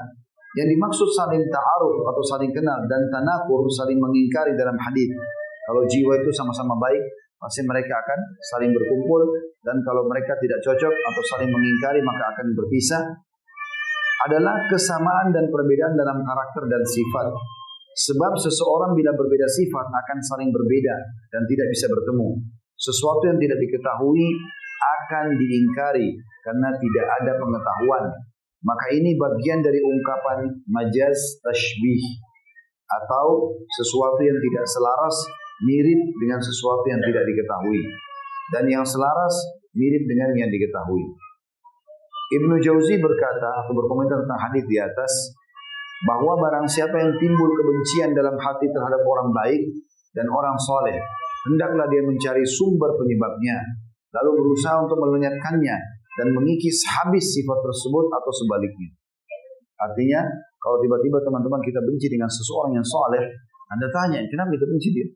yang dimaksud saling ta'aruf atau saling kenal dan tanakur, saling mengingkari dalam hadis. Kalau jiwa itu sama-sama baik, pasti mereka akan saling berkumpul, dan kalau mereka tidak cocok atau saling mengingkari maka akan berpisah. Adalah kesamaan dan perbedaan dalam karakter dan sifat. Sebab seseorang bila berbeda sifat akan saling berbeda dan tidak bisa bertemu. Sesuatu yang tidak diketahui akan diingkari karena tidak ada pengetahuan. maka ini bagian dari ungkapan majaz tashbih, atau sesuatu yang tidak selaras mirip dengan sesuatu yang tidak diketahui, dan yang selaras mirip dengan yang diketahui. Ibnu Jauzi berkata atau berkomentar tentang hadis di atas, bahwa barang siapa yang timbul kebencian dalam hati terhadap orang baik dan orang soleh, hendaklah dia mencari sumber penyebabnya, lalu berusaha untuk melenyapkannya dan mengikis habis sifat tersebut atau sebaliknya. Artinya, kalau tiba-tiba teman-teman kita benci dengan seseorang yang soleh, Anda tanya, kenapa kita benci dia?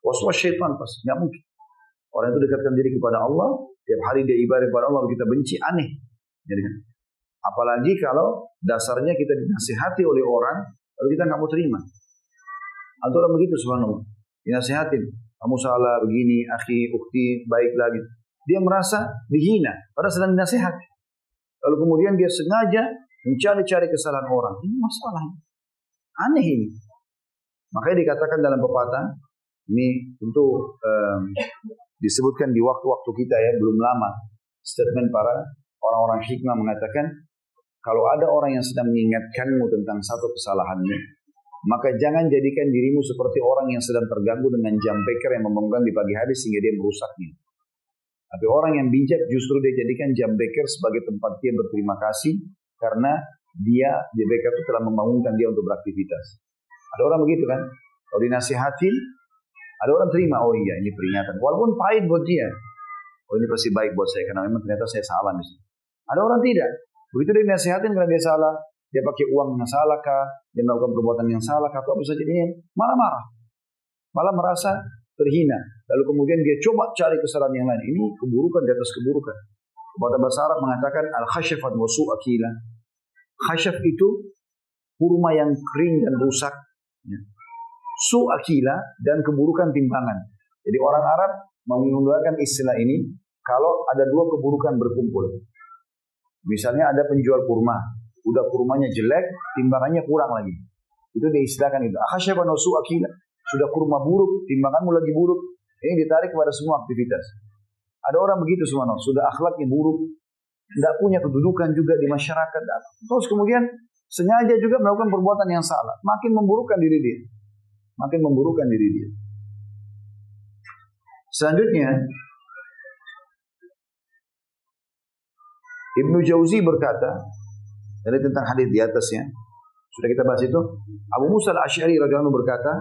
Was-was syaitan pas, nggak mungkin. Orang itu dekatkan diri kepada Allah, tiap hari dia ibadah kepada Allah, kita benci, aneh. Jadi, apalagi kalau dasarnya kita dinasihati oleh orang, lalu kita nggak mau terima. Atau orang begitu, subhanallah, dinasihatin, kamu salah begini, akhi, ukhti, baik lagi. Dia merasa dihina, padahal sedang dinasihati. Lalu kemudian dia sengaja mencari-cari kesalahan orang. Ini masalah. Aneh ini. Makanya dikatakan dalam pepatah, ini tentu disebutkan di waktu-waktu kita ya, belum lama. Statement para orang-orang hikmah mengatakan, kalau ada orang yang sedang mengingatkanmu tentang satu kesalahannya, maka jangan jadikan dirimu seperti orang yang sedang terganggu dengan jam beker yang membangkang di pagi hari sehingga dia merusaknya. Tapi orang yang bijak justru dia jadikan jam beker sebagai tempat dia berterima kasih, karena jam beker itu telah membangunkan dia untuk beraktivitas. Ada orang begitu kan? Kalau dinasihatin, ada orang terima, oh iya ini peringatan. Walaupun pahit buat dia. Oh ini pasti baik buat saya, karena memang ternyata saya salah. Ada orang tidak. Begitu dia dinasihatin karena dia salah, dia pakai uang yang salah kah, dia melakukan perbuatan yang salah kah, atau apa saja, dia malah marah. Malah merasa terhina. Lalu kemudian dia coba cari kesalahan yang lain. Ini keburukan di atas keburukan. Bahasa bahasa Arab mengatakan al-khasyafat wa su'akila. Khasyaf itu kurma yang kering dan rusak. Su'akila dan keburukan timbangan. Jadi orang Arab menggunakan istilah ini kalau ada dua keburukan berkumpul. Misalnya ada penjual kurma, udah kurmanya jelek, timbangannya kurang lagi. Itu diistilahkan itu. Khasyafat wa su'akila. Sudah kurma buruk, timbanganmu lagi buruk. Ini ditarik kepada semua aktivitas. Ada orang begitu semua, sudah akhlaknya buruk, tidak punya kedudukan juga di masyarakat. Terus kemudian sengaja juga melakukan perbuatan yang salah. Makin memburukkan diri dia. Makin memburukkan diri dia. Selanjutnya, Ibnu Jauzi berkata, dari tentang hadis di atasnya, sudah kita bahas itu. Abu Musa al-Asy'ari radhiyallahu anhu berkata,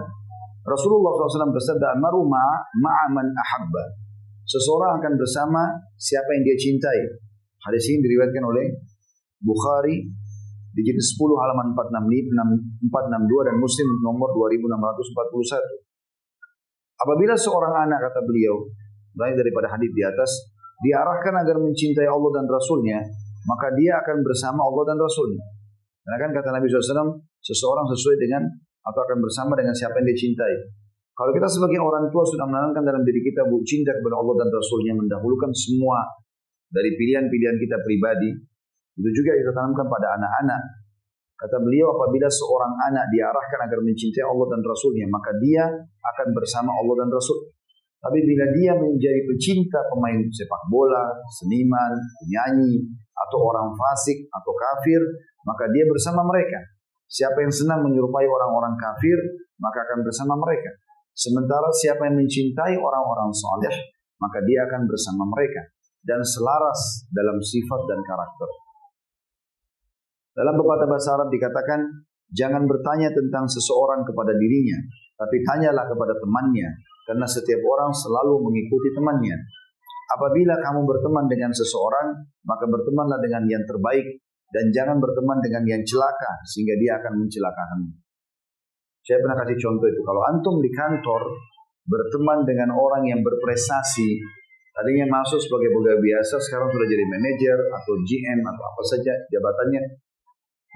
Rasulullah SAW bersabda, "Maru ma'a man ahabba." Seseorang akan bersama siapa yang dia cintai. Hadis ini diriwayatkan oleh Bukhari di jilid 10 halaman 462 dan Muslim nomor 2641. Apabila seorang anak, kata beliau, lain daripada hadis di atas, diarahkan agar mencintai Allah dan Rasulnya, maka dia akan bersama Allah dan Rasulnya. Karena kan kata Nabi SAW, seseorang sesuai dengan atau akan bersama dengan siapa yang dia cintai. Kalau kita sebagai orang tua sudah menanamkan dalam diri kita cinta kepada Allah dan Rasulnya, mendahulukan semua dari pilihan-pilihan kita pribadi, itu juga kita tanamkan pada anak-anak. Kata beliau, apabila seorang anak diarahkan agar mencintai Allah dan Rasulnya, maka dia akan bersama Allah dan Rasul. Tapi bila dia menjadi pecinta pemain sepak bola, seniman, penyanyi, atau orang fasik atau kafir, maka dia bersama mereka. Siapa yang senang menyerupai orang-orang kafir, maka akan bersama mereka. Sementara siapa yang mencintai orang-orang saleh, maka dia akan bersama mereka dan selaras dalam sifat dan karakter. Dalam pepatah bahasa Arab dikatakan, jangan bertanya tentang seseorang kepada dirinya, tapi tanyalah kepada temannya, karena setiap orang selalu mengikuti temannya. Apabila kamu berteman dengan seseorang, maka bertemanlah dengan yang terbaik, dan jangan berteman dengan yang celaka, sehingga dia akan mencelakakanmu. Saya pernah kasih contoh itu. Kalau antum di kantor berteman dengan orang yang berprestasi, tadinya masuk sebagai pegawai biasa, sekarang sudah jadi manajer atau GM atau apa saja jabatannya,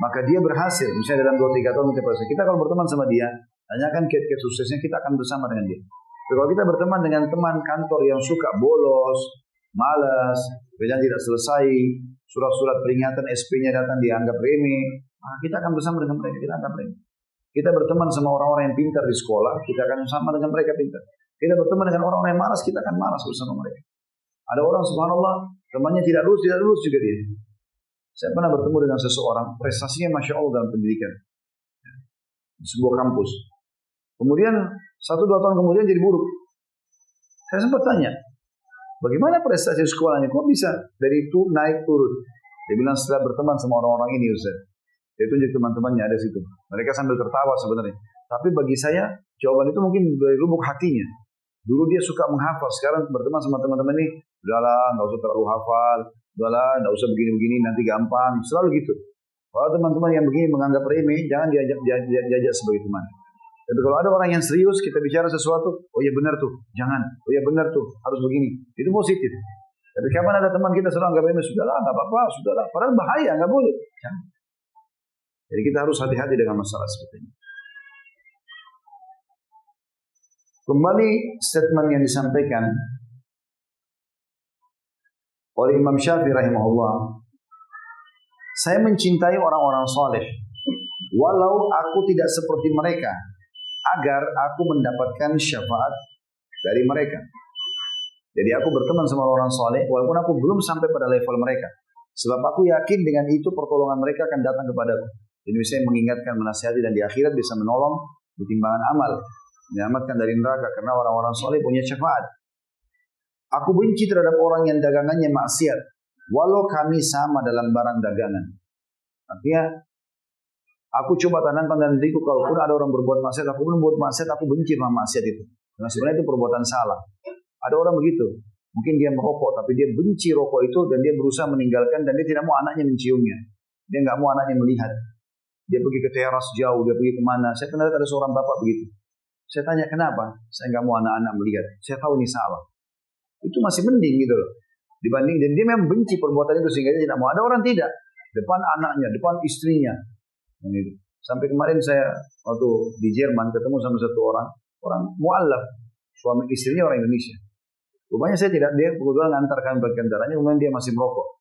maka dia berhasil. Misalnya dalam 2-3 tahun kita kalau berteman sama dia, tanyakan kiat-kiat suksesnya, kita akan bersama dengan dia. Tapi kalau kita berteman dengan teman kantor yang suka bolos, malas, kerjaan tidak selesai, surat-surat peringatan SP-nya datang dianggap remeh, maka kita akan bersama dengan mereka, kita anggap remeh. Kita berteman sama orang-orang yang pintar di sekolah, kita akan sama dengan mereka pintar. Kita berteman dengan orang-orang yang malas, kita akan malas bersama mereka. Ada orang subhanallah, temannya tidak lulus juga dia. Saya pernah bertemu dengan seseorang, prestasinya Masya Allah dalam pendidikan. Di sebuah kampus. Kemudian 1-2 tahun kemudian jadi buruk. Saya sempat tanya, bagaimana prestasi sekolahnya? Kok bisa dari itu naik turun? Dia bilang setelah berteman sama orang-orang ini Ustaz. Dia tunjuk teman-temannya ada situ. Mereka sambil tertawa sebenarnya. Tapi bagi saya jawaban itu mungkin dari lubuk hatinya. Dulu dia suka menghafal, sekarang berteman sama teman-teman ini, udahlah nggak usah terlalu hafal, udahlah nggak usah begini-begini nanti gampang, selalu gitu. Kalau teman-teman yang begini menganggap remeh, jangan diajak sebagai teman. Tapi kalau ada orang yang serius, kita bicara sesuatu, oh ya benar tuh, jangan, oh ya benar tuh, harus begini, itu positif. Tapi kapan ada teman kita selalu anggap remeh, sudahlah nggak apa-apa, sudahlah, padahal bahaya, nggak boleh. Jangan. Jadi kita harus hati-hati dengan masalah seperti ini. Kembali statement yang disampaikan oleh Imam Syafi'i rahimahullah, saya mencintai orang-orang saleh walau aku tidak seperti mereka agar aku mendapatkan syafaat dari mereka. Jadi aku berteman sama orang saleh walaupun aku belum sampai pada level mereka, sebab aku yakin dengan itu pertolongan mereka akan datang kepadaku. Jadi saya mengingatkan, menasihati, dan di akhirat bisa menolong di timbangan amal, menyelamatkan dari neraka karena orang-orang saleh punya syafaat. Aku benci terhadap orang yang dagangannya maksiat walau kami sama dalam barang dagangan. Artinya aku coba tanamkan dalam diriku, kalaupun ada orang berbuat maksiat, aku pun berbuat maksiat, aku benci sama maksiat itu. Karena sebenarnya itu perbuatan salah. Ada orang begitu. Mungkin dia merokok, tapi dia benci rokok itu dan dia berusaha meninggalkan, dan dia tidak mau anaknya menciumnya. Dia nggak mau anaknya melihat. Dia pergi ke teras jauh, dia pergi kemana. Saya pernah lihat ada seorang bapak begitu. Saya tanya kenapa? Saya nggak mau anak-anak melihat. Saya tahu ini salah. Itu masih mending gitu loh. Dibanding, dan dia memang benci perbuatan itu sehingga dia tidak mau. Ada orang tidak. Depan anaknya, depan istrinya. Gitu. Sampai kemarin saya waktu di Jerman ketemu sama satu orang mu'allaf. Suami istrinya orang Indonesia. Rupanya saya tidak, dia kebetulan ngantarkan bagi kendaraannya, kemudian dia masih merokok.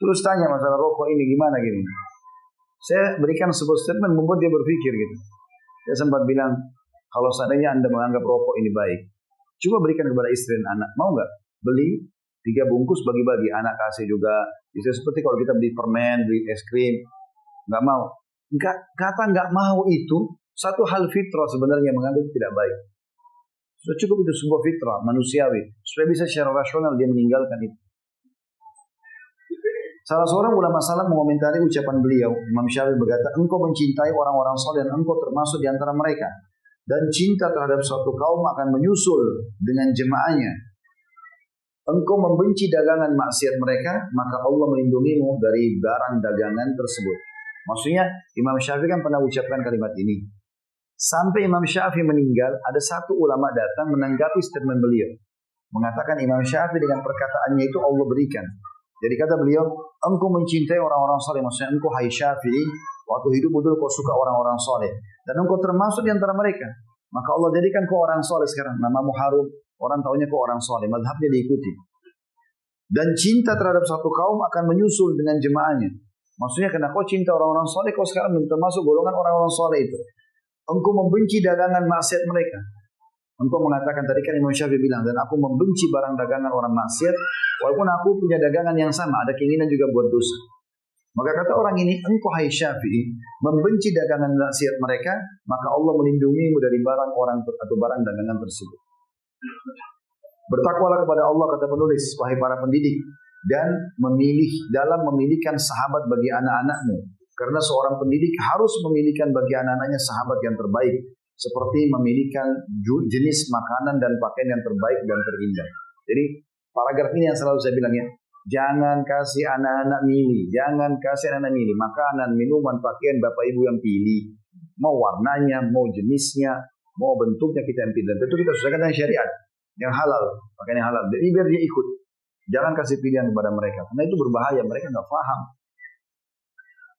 Terus tanya masalah rokok ini gimana gini. Saya berikan sebuah statement membuat dia berpikir gitu. Saya sempat bilang, kalau seandainya Anda menganggap rokok ini baik, coba berikan kepada istri dan anak. Mau nggak? Beli 3 bungkus bagi-bagi. Anak kasih juga. Bisa seperti kalau kita beli permen, beli es krim. Nggak mau. Kata nggak mau itu satu hal fitrah sebenarnya menganggap tidak baik. Sudah cukup itu sebuah fitrah manusiawi. Supaya bisa secara rasional dia meninggalkan itu. Salah seorang ulama salaf mengomentari ucapan beliau, Imam Syafi'i berkata, engkau mencintai orang-orang saleh dan engkau termasuk di antara mereka. Dan cinta terhadap suatu kaum akan menyusul dengan jemaahnya. Engkau membenci dagangan maksiat mereka, maka Allah melindungimu dari barang dagangan tersebut. Maksudnya Imam Syafi'i kan pernah ucapkan kalimat ini. Sampai Imam Syafi'i meninggal, ada satu ulama datang menanggapi statement beliau. Mengatakan Imam Syafi'i dengan perkataannya itu Allah berikan. Jadi kata beliau, engkau mencintai orang-orang saleh, maksudnya engkau hai Syafi'i, waktu hidup betul kau suka orang-orang saleh. Dan engkau termasuk di antara mereka. Maka Allah jadikan kau orang saleh sekarang. Namamu harum, orang tahunya kau orang saleh. Mazhabnya diikuti. Dan cinta terhadap satu kaum akan menyusul dengan jemaahnya. Maksudnya karena kau cinta orang-orang saleh, kau sekarang termasuk golongan orang-orang saleh itu. Engkau membenci dagangan maksiat mereka. Engkau mengatakan tadi kan Imam Syafi'i bilang, dan aku membenci barang dagangan orang maksiat, walaupun aku punya dagangan yang sama, ada keinginan juga buat dosa. Maka kata orang ini, engkau hai Syafi'i, membenci dagangan maksiat mereka, maka Allah melindungimu dari barang orang atau barang dagangan tersebut. Bertakwalah kepada Allah, kata penulis, wahai para pendidik, dan dalam memilihkan sahabat bagi anak-anakmu. Karena seorang pendidik harus memilihkan bagi anak-anaknya sahabat yang terbaik. Seperti memilihkan jenis makanan dan pakaian yang terbaik dan terindah. Jadi paragraf ini yang selalu saya bilang ya, jangan kasih anak-anak milih, jangan kasih anak-anak milih makanan, minuman, pakaian bapak ibu yang pilih. Mau warnanya, mau jenisnya, mau bentuknya kita yang pilih. Dan tentu kita sesuaikan dengan syariat yang halal, pakaian yang halal. Jadi biar dia ikut. Jangan kasih pilihan kepada mereka, karena itu berbahaya, mereka nggak paham.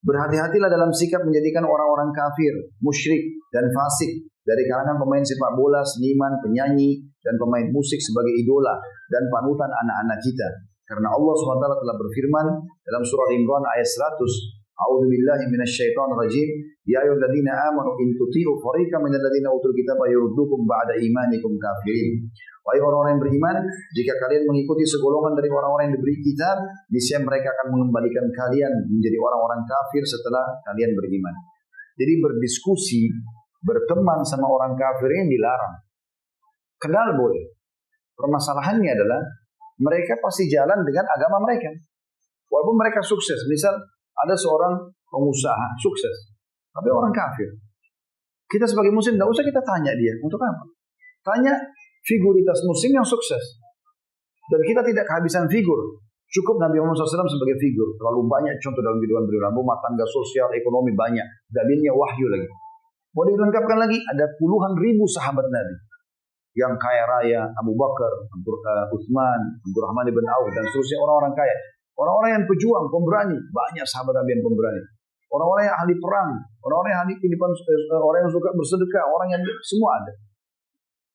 Berhati-hatilah dalam sikap menjadikan orang-orang kafir, musyrik, dan fasik dari kalangan pemain sepak bola, seniman, penyanyi, dan pemain musik sebagai idola dan panutan anak-anak kita. Karena Allah SWT telah berfirman dalam surah Imran ayat 100, A'udzu billahi minasyaitonir rajim. Ya ayyuhalladzina amanu in tuti'u fariqan minal ladzina utul kitaba yurdukum ba'da imanikum kafirin. Wahai orang-orang yang beriman, jika kalian mengikuti segolongan dari orang-orang yang diberi kitab, niscaya mereka akan mengembalikan kalian menjadi orang-orang kafir setelah kalian beriman. Jadi berdiskusi, berteman sama orang kafir ini dilarang. Kenal boleh. Permasalahannya adalah mereka pasti jalan dengan agama mereka. Walaupun mereka sukses, misal ada seorang pengusaha sukses, tapi orang kafir. Kita sebagai muslim tidak usah kita tanya dia untuk apa. Tanya figuritas muslim yang sukses. Dan kita tidak kehabisan figur. Cukup Nabi Muhammad SAW sebagai figur. Terlalu banyak contoh dalam kehidupan beliau. Rumah tangga, sosial, ekonomi banyak. Dalilnya wahyu lagi. Mau dilengkapkan lagi, ada puluhan ribu sahabat Nabi. Yang kaya raya, Abu Bakar, Utsman, Abdurrahman ibn Auf, dan seterusnya orang-orang kaya. Orang-orang yang pejuang, pemberani, banyak sahabat Nabi yang pemberani. Orang-orang yang ahli perang, orang-orang yang ahli kehidupan, orang yang suka bersedekah, orang yang semua ada.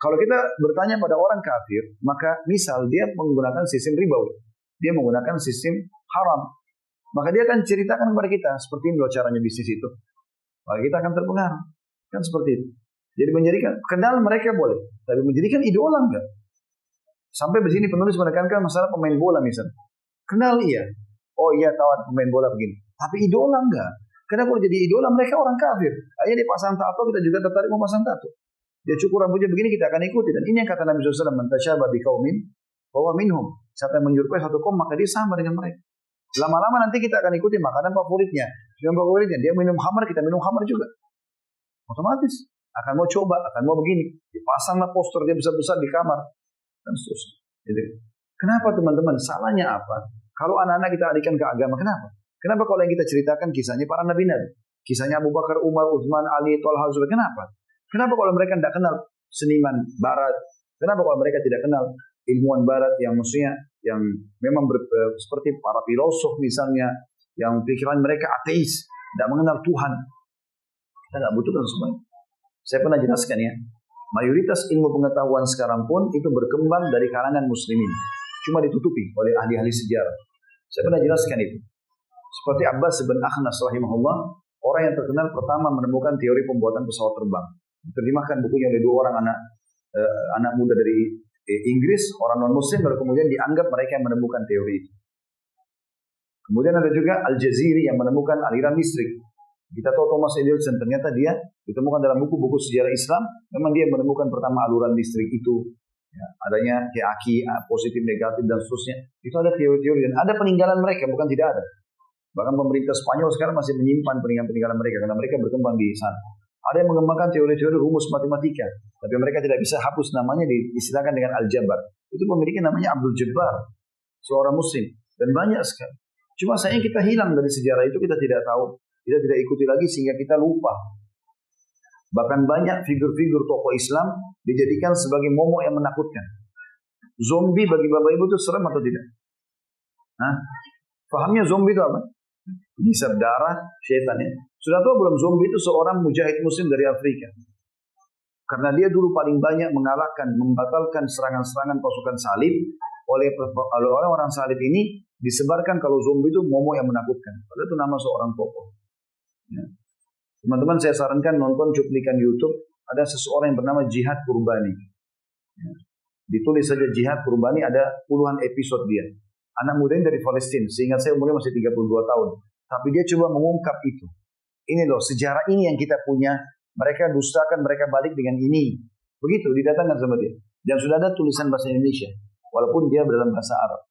Kalau kita bertanya pada orang kafir, maka misal dia menggunakan sistem ribawi, dia menggunakan sistem haram, maka dia akan ceritakan kepada kita seperti ini loh caranya bisnis itu. Maka kita akan terpengaruh, kan seperti itu. Jadi menjadikan kenal mereka boleh, tapi menjadikan idola enggak. Sampai di sini penulis menekankan masalah pemain bola misalnya. Kenal iya. Oh iya tahu pemain bola begini. Tapi idola enggak. Karena kalau jadi idola mereka orang kafir. Akhirnya dia pasang tato, kita juga tertarik mau pasang tato. Dia cukur rambutnya begini, kita akan ikuti. Dan ini yang kata Nabi SAW, man tasyabbaha biqaumin fahuwa minhum. Siapa yang menyerupai satu kaum maka dia sama dengan mereka. Lama-lama nanti kita akan ikuti makanan favoritnya. Yang favoritnya dia minum khamar, kita minum khamar juga. Otomatis akan mau coba, akan mau begini. Dipasanglah poster dia besar-besar di kamar dan seterusnya. Jadi, kenapa teman-teman? Salahnya apa? Kalau anak-anak kita alihkan ke agama, kenapa? Kenapa kalau yang kita ceritakan kisahnya para nabi-nabi? Kisahnya Abu Bakar, Umar, Utsman, Ali, Thalha, Zubair. Kenapa? Kenapa kalau mereka tidak kenal seniman barat? Kenapa kalau mereka tidak kenal ilmuwan barat yang maksudnya yang memang seperti para filosof misalnya, yang pikiran mereka ateis, tidak mengenal Tuhan? Kita tidak butuhkan semuanya. Saya pernah jelaskan ya, mayoritas ilmu pengetahuan sekarang pun itu berkembang dari kalangan muslimin. Cuma ditutupi oleh ahli-ahli sejarah. Saya pernah jelaskan itu. Seperti Abbas bin Akhnas rahimahullah, orang yang terkenal pertama menemukan teori pembuatan pesawat terbang. Diterjemahkan bukunya oleh dua orang anak muda dari Inggris, orang non-muslim, lalu kemudian dianggap mereka yang menemukan teori itu. Kemudian ada juga Al-Jaziri yang menemukan aliran listrik. Kita tahu Thomas Edison, ternyata dia ditemukan dalam buku-buku sejarah Islam, memang dia menemukan pertama aliran listrik itu. Ya, adanya aki, positif, negatif, dan seterusnya. Itu ada teori-teori dan ada peninggalan mereka, bukan tidak ada. Bahkan pemerintah Spanyol sekarang masih menyimpan peninggalan-peninggalan mereka karena mereka berkembang di sana. Ada yang mengembangkan teori-teori rumus matematika, tapi mereka tidak bisa hapus namanya, diistilahkan dengan Al-Jabar. Itu memiliki namanya Abdul Jabbar, seorang muslim, dan banyak sekali. Cuma sayang kita hilang dari sejarah itu, kita tidak tahu, kita tidak ikuti lagi sehingga kita lupa. Bahkan banyak figur-figur tokoh Islam dijadikan sebagai momok yang menakutkan. Zombie bagi bapak ibu itu serem atau tidak? Hah? Pahamnya zombie itu apa? Ngisap darah, syaitan ya. Sudah tahu belum zombie itu seorang mujahid muslim dari Afrika. Karena dia dulu paling banyak mengalahkan, membatalkan serangan-serangan pasukan salib. Oleh orang-orang salib ini disebarkan kalau zombie itu momok yang menakutkan. Padahal itu nama seorang tokoh. Ya. Teman-teman saya sarankan nonton cuplikan YouTube. Ada seseorang yang bernama Jihad Kurbani. Ya. Ditulis saja Jihad Kurbani, ada puluhan episode dia. Anak muda ini dari Palestina, sehingga saya umurnya masih 32 tahun. Tapi dia coba mengungkap itu. Ini loh, sejarah ini yang kita punya. Mereka dustakan, mereka balik dengan ini. Begitu, didatangkan sama dia. Dan sudah ada tulisan bahasa Indonesia. Walaupun dia dalam bahasa Arab.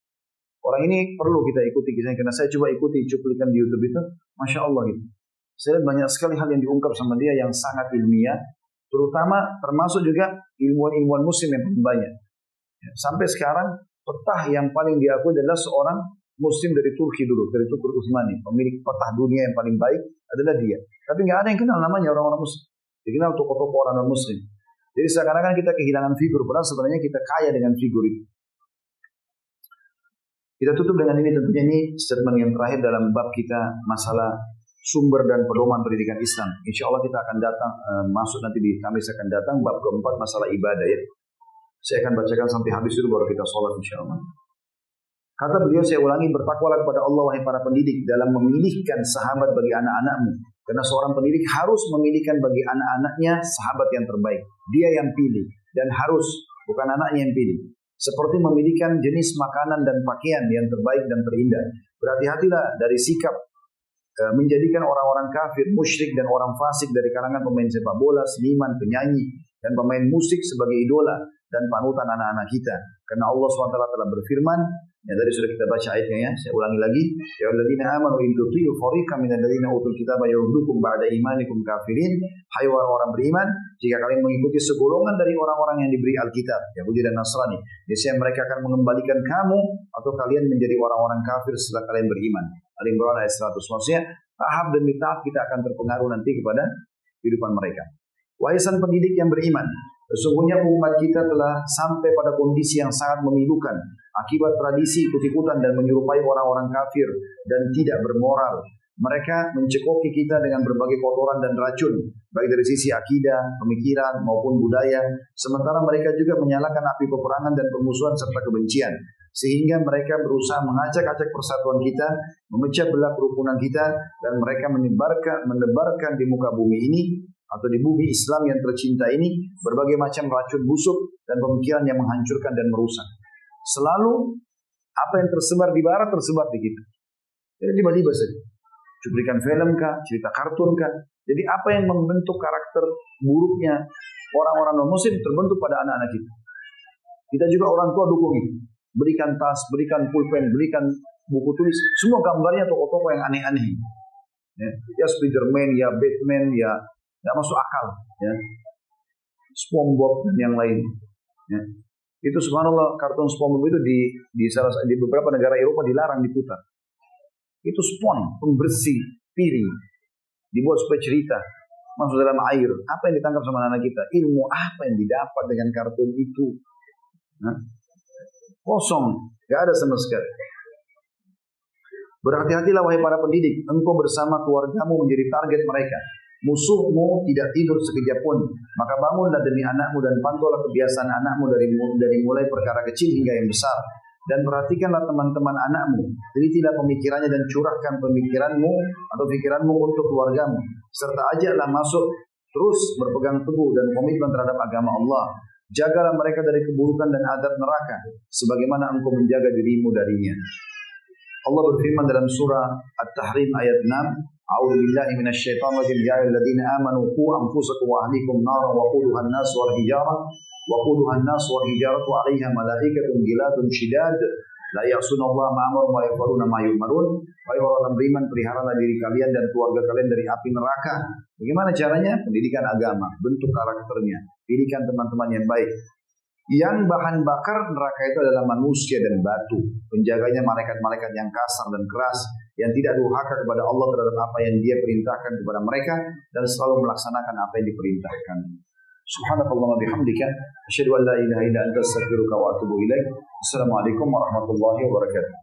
Orang ini perlu kita ikuti kisahnya. Karena saya coba ikuti cuplikan di YouTube itu. Masya Allah gitu. Saya lihat banyak sekali hal yang diungkap sama dia yang sangat ilmiah. Terutama termasuk juga ilmuwan-ilmuwan muslim yang paling banyak. Sampai sekarang petah yang paling diakui adalah seorang muslim dari Turki dulu, dari Turki Utsmani, pemilik petah dunia yang paling baik adalah dia. Tapi nggak ada yang kenal namanya orang-orang muslim. Dikenal tokoh-tokoh orang non-muslim. Jadi seakan-akan kita kehilangan figur, padahal sebenarnya kita kaya dengan figur itu. Kita tutup dengan ini, tentunya ini statement yang terakhir dalam bab kita masalah sumber dan pedoman pendidikan Islam. Insya Allah kita akan datang, masuk nanti di Kamis akan datang bab keempat masalah ibadah ya. Saya akan bacakan sampai habis dulu baru kita sholat insya Allah. Kata beliau, saya ulangi, bertakwalah kepada Allah wahai para pendidik dalam memilihkan sahabat bagi anak-anakmu. Karena seorang pendidik harus memilihkan bagi anak-anaknya sahabat yang terbaik. Dia yang pilih dan harus, bukan anaknya yang pilih. Seperti memilihkan jenis makanan dan pakaian yang terbaik dan terindah. Berhati-hatilah dari sikap menjadikan orang-orang kafir, musyrik dan orang fasik dari kalangan pemain sepak bola, seniman, penyanyi dan pemain musik sebagai idola dan panutan anak-anak kita. Karena Allah SWT telah berfirman, ya tadi sudah kita baca ayatnya ya, saya ulangi lagi, ya alladzina amanu in tuti'u fariqan minal ladzina utul kitaba yaruddukum ba'da imanikum kafirin. Hai orang-orang beriman, jika kalian mengikuti segolongan dari orang-orang yang diberi Alkitab, Yahudi dan Nasrani, niscaya mereka akan mengembalikan kamu atau kalian menjadi orang-orang kafir setelah kalian beriman. Al-Imran ayat 100. Maksudnya tahap demi tahap kita akan terpengaruh nanti kepada kehidupan mereka. Wahai sang pendidik yang beriman, sesungguhnya umat kita telah sampai pada kondisi yang sangat memilukan akibat tradisi ikut-ikutan dan menyerupai orang-orang kafir dan tidak bermoral. Mereka mencekoki kita dengan berbagai kotoran dan racun, baik dari sisi akidah, pemikiran maupun budaya. Sementara mereka juga menyalakan api peperangan dan permusuhan serta kebencian. Sehingga mereka berusaha mengacak-acak persatuan kita, memecah belah kerukunan kita, dan mereka menebarkan di muka bumi ini atau di bumi Islam yang tercinta ini berbagai macam racun busuk dan pemikiran yang menghancurkan dan merusak. Selalu apa yang tersebar di barat tersebar di kita. Jadi tiba-tiba saja. Cuplikan film kah, cerita kartun kah. Jadi apa yang membentuk karakter buruknya orang-orang non-muslim terbentuk pada anak-anak kita. Kita juga orang tua dukung itu. Berikan tas, berikan pulpen, berikan buku tulis. Semua gambarnya tokoh-tokoh yang aneh-aneh. Ya Spiderman, ya Batman, ya tidak masuk akal. Ya. SpongeBob dan yang lain. Ya. Itu subhanallah, kartun SpongeBob itu di beberapa negara Eropa dilarang diputar. Itu pembersih piring. Dibuat supaya cerita. Masuk dalam air. Apa yang ditangkap sama anak kita? Ilmu apa yang didapat dengan kartun itu? Nah, kosong. Gak ada sama sekali. Berhati-hatilah wahai para pendidik. Engkau bersama keluargamu menjadi target mereka. Musuhmu tidak tidur sekejap pun. Maka bangunlah demi anakmu dan pantaulah kebiasaan anakmu dari mulai perkara kecil hingga yang besar. Dan perhatikanlah teman-teman anakmu. Telitilah pemikirannya dan curahkan pemikiranmu atau pikiranmu untuk keluargamu. Serta ajaklah masuk terus berpegang teguh dan komitmen terhadap agama Allah. Jagalah mereka dari keburukan dan azab neraka, sebagaimana engkau menjaga dirimu darinya. Allah berfirman dalam surah At-Tahrim ayat 6, A'udzu billahi minasyaitonir rajim, ya ayyuhalladzina amanu qu anfusakum wa ahlikum naran wa quduha an-nas wal hijarah wa quduha an-nas wal hijaratu 'alaiha malaikatun ghiladun syidad la ya'sunallaha ma amara wa yaf'aluna ma yu'marun. Wahai orang beriman, peliharalah diri kalian dan keluarga kalian dari api neraka. Bagaimana caranya? Pendidikan agama, bentuk karakternya, pilihkan teman-teman yang baik. Yang bahan bakar neraka itu adalah manusia dan batu. Penjaganya malaikat-malaikat yang kasar dan keras, yang tidak durhaka kepada Allah terhadap apa yang Dia perintahkan kepada mereka dan selalu melaksanakan apa yang diperintahkan. Subhanakallahumma bihamdika asyhadu an la ilaha illa anta astaghfiruka wa atubu ilaik. Assalamualaikum warahmatullahi wabarakatuh.